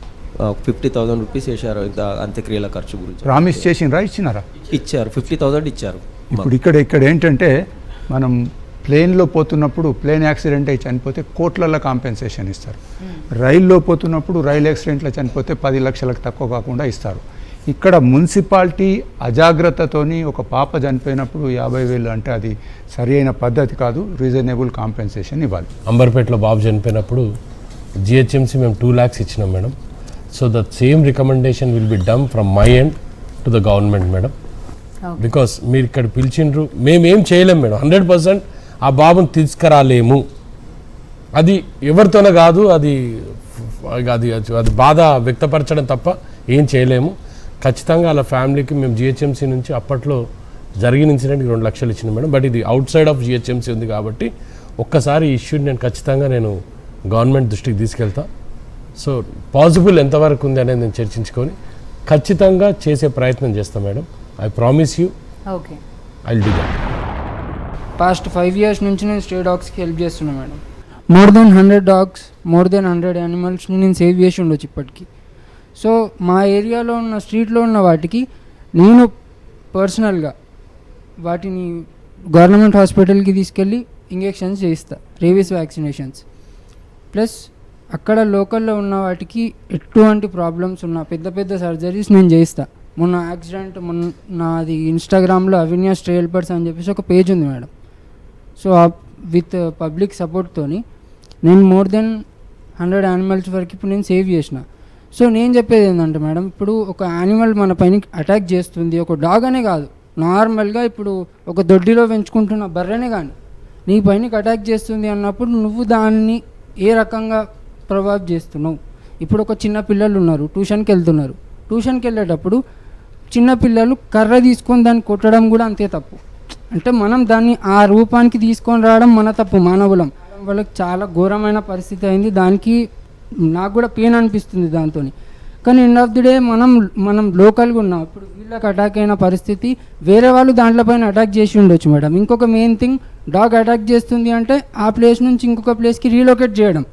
50,000 రూపీస్ వేశారు అంత్యక్రియల ఖర్చు గురించి. ప్రామిస్ చేసినరా, ఇచ్చినారా? ఇచ్చారు, 50,000 ఇచ్చారు. ఇప్పుడు ఇక్కడ ఏంటంటే మనం ప్లేన్లో పోతున్నప్పుడు ప్లేన్ యాక్సిడెంట్ అయి చనిపోతే కోట్లలో కాంపెన్సేషన్ ఇస్తారు. రైల్లో పోతున్నప్పుడు రైలు యాక్సిడెంట్లో చనిపోతే 10 లక్షలకు తక్కువ కాకుండా ఇస్తారు. ఇక్కడ మున్సిపాలిటీ అజాగ్రత్తతోని ఒక పాప చనిపోయినప్పుడు 50,000 అంటే అది సరి అయిన పద్ధతి కాదు. రీజనబుల్ కాంపెన్సేషన్ ఇవ్వాలి. అంబర్పేటలో బాబు చనిపోయినప్పుడు జిహెచ్ఎంసీ మేము 2 lakhs ఇచ్చినాం madam. So the same recommendation will be done from my end to the government madam. Because మీరు ఇక్కడ పిలిచిండ్రు, మేమేం చేయలేం మేడం. 100% ఆ బాబుని తీసుకురాలేము. అది ఎవరితోనే కాదు, అది అది అది బాధ వ్యక్తపరచడం తప్ప ఏం చేయలేము. ఖచ్చితంగా వాళ్ళ ఫ్యామిలీకి మేము జిహెచ్ఎంసీ నుంచి అప్పట్లో జరిగిన ఇన్సిడెంట్కి 2 లక్షలు ఇచ్చినాం మేడం. బట్ ఇది అవుట్ సైడ్ ఆఫ్ జిహెచ్ఎంసీ ఉంది కాబట్టి ఒక్కసారి ఈ ఇష్యూని నేను ఖచ్చితంగా గవర్నమెంట్ దృష్టికి తీసుకెళ్తా. సో పాసిబుల్ ఎంతవరకు ఉంది అనేది నేను చర్చించుకొని ఖచ్చితంగా చేసే ప్రయత్నం చేస్తాను madam. I promise you. Okay, I will do that. Past 5 years నుంచి నేను స్ట్రే డాగ్స్కి హెల్ప్ చేస్తున్నాను madam. More than 100 dogs, more than 100 యానిమల్స్ని నేను సేవ్ చేసి ఉండొచ్చు ఇప్పటికీ. సో మా ఏరియాలో ఉన్న స్ట్రీట్లో ఉన్న వాటికి నేను పర్సనల్గా వాటిని గవర్నమెంట్ హాస్పిటల్కి తీసుకెళ్ళి ఇంజెక్షన్స్ చేయిస్తా, రేబీస్ వ్యాక్సినేషన్స్. ప్లస్ అక్కడ లోకల్లో ఉన్న వాటికి ఎటువంటి ప్రాబ్లమ్స్ ఉన్నా పెద్ద పెద్ద సర్జరీస్ నేను చేయిస్తా. మొన్న యాక్సిడెంట్ నాది ఇన్స్టాగ్రామ్లో అవిన్యా స్ట్రే హెల్పర్స్ అని చెప్పేసి ఒక పేజ్ ఉంది మేడం. సో విత్ పబ్లిక్ సపోర్ట్తోని నేను మోర్ దెన్ 100 యానిమల్స్ వరకు ఇప్పుడు నేను సేవ్ చేసిన. సో నేను చెప్పేది ఏంటంటే మేడం, ఇప్పుడు ఒక యానిమల్ మన పైన అటాక్ చేస్తుంది, ఒక డాగ్ అనే కాదు, నార్మల్గా ఇప్పుడు ఒక దొడ్డిలో పెంచుకుంటున్న బర్రెనే కానీ నీ పైనకి అటాక్ చేస్తుంది అన్నప్పుడు నువ్వు దాన్ని ఏ రకంగా ప్రభావితం చేస్తున్నావు? ఇప్పుడు ఒక చిన్న పిల్లలు ఉన్నారు, ట్యూషన్కి వెళ్తున్నారు. ట్యూషన్కి వెళ్ళేటప్పుడు చిన్న పిల్లలు కర్ర తీసుకొని దాన్ని కొట్టడం కూడా అంతే తప్పు. అంటే మనం దాన్ని ఆ రూపానికి తీసుకొని రావడం మన తప్పు, మానవులం. వాళ్ళకి చాలా ఘోరమైన పరిస్థితి అయింది. దానికి నాకు కూడా పెయిన్ అనిపిస్తుంది దాంతో. కానీ ఎండ్ ఆఫ్ ది డే మనం లోకల్గా ఉన్నాం. ఇప్పుడు వీళ్ళకి అటాక్ అయిన పరిస్థితి వేరే వాళ్ళు దాంట్లోపైన అటాక్ చేసి ఉండొచ్చు మేడం. ఇంకొక మెయిన్ థింగ్, డాగ్ అటాక్ చేస్తుంది అంటే ఆ ప్లేస్ నుంచి ఇంకొక ప్లేస్కి రీలొకేట్ చేయడం.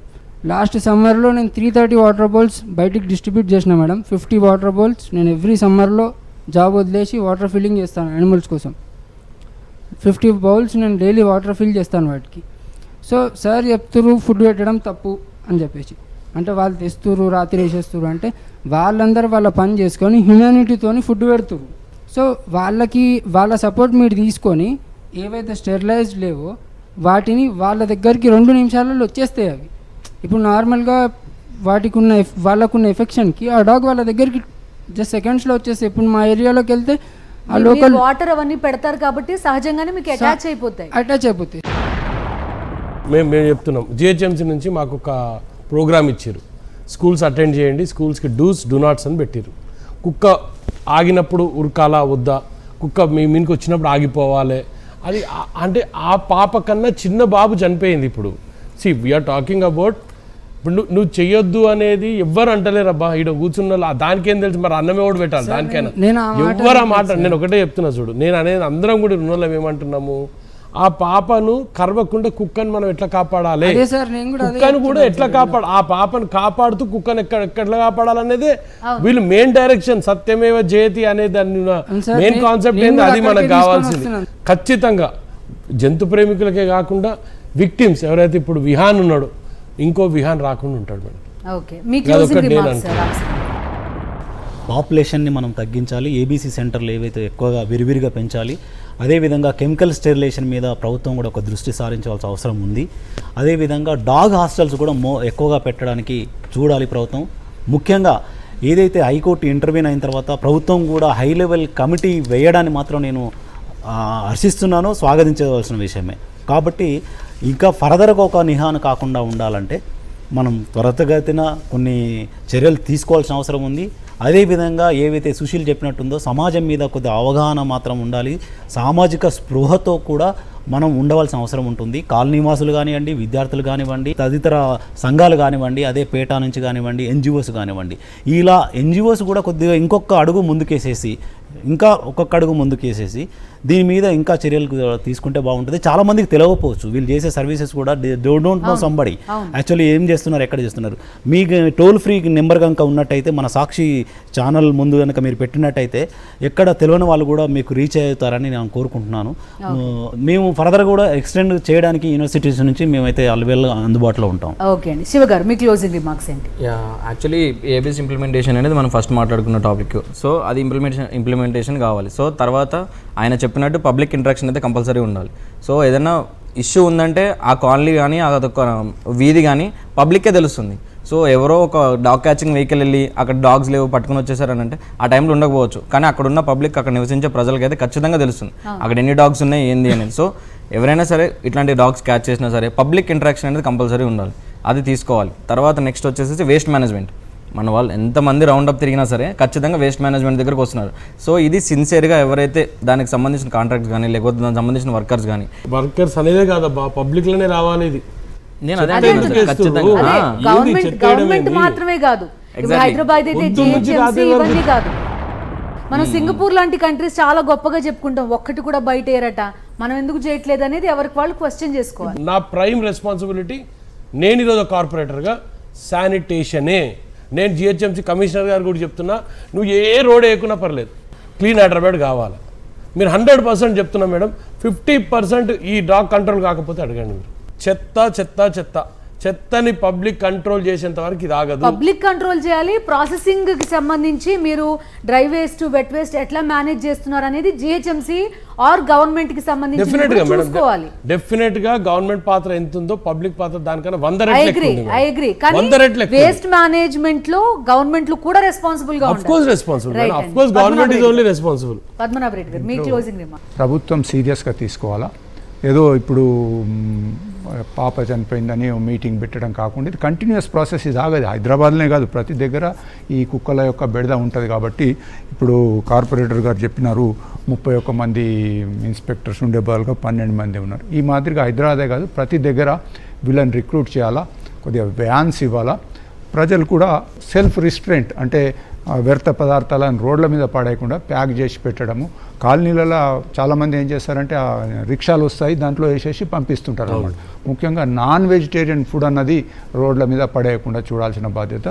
లాస్ట్ సమ్మర్లో నేను 330 వాటర్ బాల్స్ బయటికి డిస్ట్రిబ్యూట్ చేసిన మేడం. 50 వాటర్ బాల్స్ నేను ఎవ్రీ సమ్మర్లో జాబ్ వదిలేసి వాటర్ ఫిల్లింగ్ చేస్తాను యానిమల్స్ కోసం. 50 బౌల్స్ నేను డైలీ వాటర్ ఫిల్ చేస్తాను వాటికి. సో సార్ చెప్తున్నారు ఫుడ్ పెట్టడం తప్పు అని చెప్పేసి. అంటే వాళ్ళు తెస్తున్నారు, రాత్రి వేసేస్తారు. అంటే వాళ్ళందరూ వాళ్ళ పని చేసుకొని హ్యూమానిటీతోని ఫుడ్ పెడుతురు. సో వాళ్ళ సపోర్ట్ మీరు తీసుకొని ఏవైతే స్టెరిలైజ్డ్ లేవో వాటిని వాళ్ళ దగ్గరికి 2 నిమిషాలలో వచ్చేస్తాయి అవి. ఇప్పుడు నార్మల్గా వాళ్ళకున్న ఎఫెక్షన్కి ఆ డాగ్ వాళ్ళ దగ్గరికి జస్ట్ సెకండ్స్లో వచ్చేస్తాయి. ఇప్పుడు మా ఏరియాలోకి వెళ్తే ఆ లోకల్ వాటర్ అవన్నీ పెడతారు కాబట్టి సహజంగానే మీకు అటాచ్ అయిపోతాయి. మేము చెప్తున్నాం, జిహెచ్ఎంసీ నుంచి మాకు ఒక ప్రోగ్రామ్ ఇచ్చారు, స్కూల్స్ అటెండ్ చేయండి, స్కూల్స్కి డూస్ డూ నాట్స్ అని పెట్టారు. కుక్క ఆగినప్పుడు ఉరకాలా వద్దా, కుక్క మీ మీనికి వచ్చినప్పుడు ఆగిపోవాలి. అది అంటే ఆ పాప కన్నా చిన్న బాబు చనిపోయింది. ఇప్పుడు వీఆర్ టాకింగ్ అబౌట్, ఇప్పుడు నువ్వు చెయ్యొద్దు అనేది ఎవ్వరు అంటలేరబ్బా. ఇక్కడ కూర్చున్న దానికేం తెలుసు, మరి అన్నమే కూడా పెట్టాలి దానికైనా. ఎవ్వరు ఆ మాట, నేను ఒకటే చెప్తున్నా చూడు, నేను అనేది అందరం కూడా ఉన్నోళ్ళం ఏమంటున్నాము, ఆ పాపను కరవకుండా కుక్కను మనం ఎట్లా కాపాడాలి, కుక్కను కూడా ఎట్లా ఆ పాపను కాపాడుతూ కుక్కను ఎట్లా కాపాడాలనేది వీళ్ళు మెయిన్ డైరెక్షన్. సత్యమేవ జయతి అనే దాన్ని మెయిన్ కాన్సెప్ట్ ఏంది, అది మనకు కావాల్సింది. ఖచ్చితంగా జంతు ప్రేమికులకే కాకుండా విక్టిమ్స్ ఎవరైతే, ఇప్పుడు విహాన్ ఉన్నాడు, ఇంకో విహాన్ రాకుండా ఉంటాడు మేడం. పాపులేషన్ని మనం తగ్గించాలి, ఏబీసీ సెంటర్లు ఏవైతే ఎక్కువగా విరివిరిగా పెంచాలి. అదేవిధంగా కెమికల్ స్టెరిలైజేషన్ మీద ప్రభుత్వం కూడా ఒక దృష్టి సారించవలసిన అవసరం ఉంది. అదేవిధంగా డాగ్ హాస్టల్స్ కూడా ఎక్కువగా పెట్టడానికి చూడాలి ప్రభుత్వం. ముఖ్యంగా ఏదైతే హైకోర్టు ఇంటర్వ్యూన్ అయిన తర్వాత ప్రభుత్వం కూడా హై లెవెల్ కమిటీ వేయడాన్ని మాత్రం నేను హర్షిస్తున్నాను, స్వాగతించవలసిన విషయమే. కాబట్టి ఇంకా ఫర్దర్గా ఒక నిహాను కాకుండా ఉండాలంటే మనం త్వరితగతిన కొన్ని చర్యలు తీసుకోవాల్సిన అవసరం ఉంది. అదేవిధంగా ఏవైతే సుశీల్ చెప్పినట్టుందో సమాజం మీద కొద్ది అవగాహన మాత్రం ఉండాలి. సామాజిక స్పృహతో కూడా మనం ఉండవలసిన అవసరం ఉంటుంది. కాలనీవాసులు కానివ్వండి, విద్యార్థులు కానివ్వండి, తదితర సంఘాలు కానివ్వండి, అదే పేట నుంచి కానివ్వండి, ఎన్జిఓస్ కానివ్వండి, ఇలా ఎన్జిఓస్ కూడా కొద్దిగా ఇంకొక అడుగు ముందుకేసేసి దీని మీద ఇంకా చర్యలు తీసుకుంటే బాగుంటుంది. చాలామందికి తెలియకపోవచ్చు వీళ్ళు చేసే సర్వీసెస్ కూడా డోంట్ నో సంబడి యాక్చువల్లీ ఏం చేస్తున్నారు, ఎక్కడ చేస్తున్నారు. మీకు టోల్ ఫ్రీ నెంబర్ కనుక ఉన్నట్టయితే మన సాక్షి ఛానల్ ముందు కనుక మీరు పెట్టినట్టయితే ఎక్కడ తెలియని వాళ్ళు కూడా మీకు రీచ్ అవుతారని నేను కోరుకుంటున్నాను. మేము ఫర్దర్ కూడా ఎక్స్టెండ్ చేయడానికి యూనివర్సిటీస్ నుంచి మేమైతే అల్వేల్ అందుబాటులో ఉంటాం. ఓకే అండి. శివ గారు మీ క్లోజింగ్ రిమార్క్స్ ఏంటి? యాక్చువల్లీ ఏబిఎస్ ఇంప్లిమెంటేషన్ అనేది మనం ఫస్ట్ మాట్లాడుకున్న టాపిక్. సో అది ఇంప్లిమెంటేషన్ కావాలి. సో తర్వాత ఆయన చెప్పినట్టు పబ్లిక్ ఇంటరాక్షన్ అయితే కంపల్సరీ ఉండాలి. సో ఏదైనా ఇష్యూ ఉందంటే ఆ కాలనీ కానీ అదొక వీధి కానీ పబ్లిక్కే తెలుస్తుంది. సో ఎవరో ఒక డాగ్ క్యాచింగ్ వెహికల్ వెళ్ళి అక్కడ డాగ్స్ లేవు పట్టుకుని వచ్చేసారని అంటే ఆ టైంలో ఉండకపోవచ్చు, కానీ అక్కడ ఉన్న పబ్లిక్, అక్కడ నివసించే ప్రజలకి అయితే ఖచ్చితంగా తెలుస్తుంది అక్కడ ఎన్ని డాగ్స్ ఉన్నాయి ఏంది అనేది. సో ఎవరైనా సరే ఇట్లాంటి డాగ్స్ క్యాచ్ చేసినా సరే పబ్లిక్ ఇంటరాక్షన్ అనేది కంపల్సరీ ఉండాలి, అది తీసుకోవాలి. తర్వాత నెక్స్ట్ వచ్చేసి వేస్ట్ మేనేజ్మెంట్. మన వాళ్ళు ఎంతమంది రౌండ్ అప్ తిరిగినా సరే ఖచ్చితంగా వేస్ట్ మేనేజ్మెంట్ దగ్గరకు వస్తున్నారు. సో ఇది సిన్సియర్గా ఎవరైతే దానికి సంబంధించిన కాంట్రాక్ట్స్ కానీ లేకపోతే దానికి సంబంధించిన వర్కర్స్ అనేదే కాదబ్బా, పబ్లిక్లోనే రావాలి. ఇది నేను అదే గవర్నమెంట్ మాత్రమే కాదు, హైదరాబాద్ అయితే జిహెచ్ఎంసీ ఇవన్నీ కాదు. మనం సింగపూర్ లాంటి కంట్రీస్ చాలా గొప్పగా చెప్పుకుంటాం, ఒక్కటి కూడా బయట ఏరట, మనం ఎందుకు చేయట్లేదు అనేది ఎవరికి వాళ్ళు క్వశ్చన్ చేసుకోవాలి. నా ప్రైమ్ రెస్పాన్సిబిలిటీ, నేను ఈరోజు కార్పొరేటర్గా శానిటేషనే. నేను జిహెచ్ఎంసీ కమిషనర్ గారు కూడా చెప్తున్నా, నువ్వు ఏ రోడ్ వేయకున్నా పర్లేదు, క్లీన్ హైదరాబాద్ కావాలి. మీరు 100% చెప్తున్నా మేడం, 50% ఈ డాగ్ కంట్రోల్ కాకపోతే అడగండి. మీరు చెత్తని పబ్లిక్ కంట్రోల్ చేసేంత వరకు ఇది ఆగదు. పబ్లిక్ కంట్రోల్ చేయాలి. ప్రాసెసింగ్ కి సంబంధించి మీరు డ్రై వేస్ట్, వెట్ వేస్ట్ ఎట్లా మేనేజ్ చేస్తున్నారు అనేది జిహెచ్ఎంసీ ఆర్ గవర్నమెంట్ కి సంబంధించి చూసుకోవాలి. డెఫినెట్ గా గవర్నమెంట్ పాత్ర ఎంత ఉందో పబ్లిక్ పాత్ర దానికన్నా 100 రెట్లు ఎక్కువ ఉంది. I agree. కానీ వేస్ట్ మేనేజ్మెంట్ లో గవర్నమెంట్ కూడా రెస్పాన్సిబుల్ గా ఉండాలి. Of course responsible. Of course government is only responsible. Padmanabha Reddy గారు మీ క్లోజింగ్ రిమార్క్. ప్రభుత్వం సీరియస్ గా తీసుకోవాలా, ఏదో ఇప్పుడు పాప చనిపోయిందని మీటింగ్ పెట్టడం కాకుండా ఇది కంటిన్యూస్ ప్రాసెస్, ఇది ఆగదు. హైదరాబాద్లోనే కాదు, ప్రతి దగ్గర ఈ కుక్కల యొక్క బెడద ఉంటుంది. కాబట్టి ఇప్పుడు కార్పొరేటర్ గారు చెప్పినారు 31 మంది ఇన్స్పెక్టర్స్ ఉండే బదులుగా 12 మంది ఉన్నారు. ఈ మాదిరిగా హైదరాబాదే కాదు, ప్రతి దగ్గర వీళ్ళని రిక్రూట్ చేయాలా, కొద్దిగా వ్యాన్స్ ఇవ్వాలా. ప్రజలు కూడా సెల్ఫ్ రిస్ట్రెంట్ అంటే వ్యర్థ పదార్థాలను రోడ్ల మీద పడేయకుండా ప్యాక్ చేసి పెట్టడము. కాలనీలలో చాలామంది ఏం చేస్తారంటే రిక్షాలు వస్తాయి, దాంట్లో వేసేసి పంపిస్తుంటారు అన్నమాట. ముఖ్యంగా నాన్ వెజిటేరియన్ ఫుడ్ అన్నది రోడ్ల మీద పడేయకుండా చూడాల్సిన బాధ్యత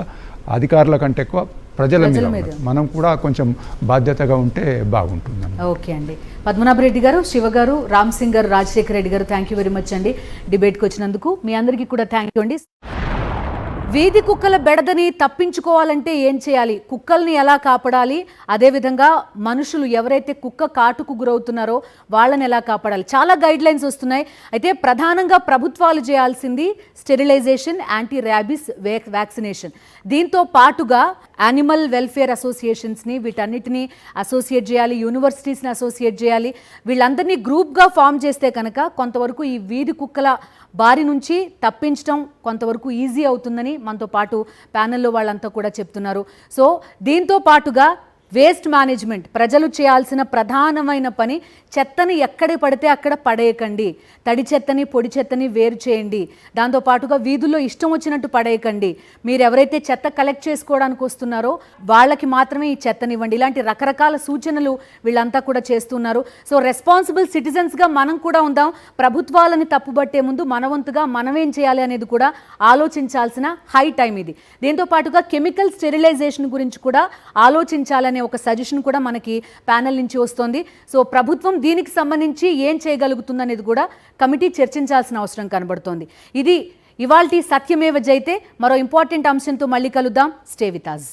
అధికారుల కంటే ఎక్కువ ప్రజల మీద. మనం కూడా కొంచెం బాధ్యతగా ఉంటే బాగుంటుంది. ఓకే అండి. పద్మనాభ రెడ్డి గారు, శివ గారు, రామ్ సింగ్ గారు, రాజశేఖర రెడ్డి గారు, థ్యాంక్ యూ వెరీ మచ్ అండి డిబేట్కి వచ్చినందుకు. మీ అందరికీ కూడా థ్యాంక్ యూ అండి. వీధి కుక్కల బెడదని తప్పించుకోవాలంటే ఏం చేయాలి, కుక్కల్ని ఎలా కాపాడాలి, అదేవిధంగా మనుషులు ఎవరైతే కుక్క కాటుకు గురవుతున్నారో వాళ్ళని ఎలా కాపాడాలి, చాలా గైడ్ లైన్స్ వస్తున్నాయి. అయితే ప్రధానంగా ప్రభుత్వాలు చేయాల్సింది స్టెరిలైజేషన్, యాంటీ ర్యాబిస్ వ్యాక్సినేషన్. దీంతో పాటుగా యానిమల్ వెల్ఫేర్ అసోసియేషన్స్ని వీటన్నిటిని అసోసియేట్ చేయాలి, యూనివర్సిటీస్ని అసోసియేట్ చేయాలి. వీళ్ళందరినీ గ్రూప్గా ఫామ్ చేస్తే కనుక కొంతవరకు ఈ వీధి కుక్కల బారి నుంచి తప్పించడం కొంతవరకు ఈజీ అవుతుందని మనతో పాటు ప్యానెల్లో వాళ్ళంతా కూడా చెప్తున్నారు. సో దీంతో పాటుగా వేస్ట్ మేనేజ్మెంట్, ప్రజలు చేయాల్సిన ప్రధానమైన పని చెత్తని ఎక్కడ పడితే అక్కడ పడేయకండి, తడి చెత్తని పొడి చెత్తని వేరు చేయండి. దాంతోపాటుగా వీధుల్లో ఇష్టం వచ్చినట్టు పడేయకండి. మీరు ఎవరైతే చెత్త కలెక్ట్ చేసుకోవడానికి వస్తున్నారో వాళ్ళకి మాత్రమే ఈ చెత్తనివ్వండి. ఇలాంటి రకరకాల సూచనలు వీళ్ళంతా కూడా చేస్తున్నారు. సో రెస్పాన్సిబుల్ సిటిజన్స్గా మనం కూడా ఉందాం. ప్రభుత్వాలని తప్పుబట్టే ముందు మన వంతుగా మనమేం చేయాలి అనేది కూడా ఆలోచించాల్సిన హై టైం ఇది. దీంతోపాటుగా కెమికల్ స్టెరిలైజేషన్ గురించి కూడా ఆలోచించాలని ఒక సజెషన్ కూడా మనకి ప్యానెల్ నుంచి వస్తుంది. సో ప్రభుత్వం దీనికి సంబంధించి ఏం చేయగలుగుతుందనేది కూడా కమిటీ చర్చించాల్సిన అవసరం కనబడుతోంది. ఇది ఇవాల్టి సత్యమేవ జయతే. మరో ఇంపార్టెంట్ అంశంతో మళ్ళీ కలుద్దాం. Stay with us.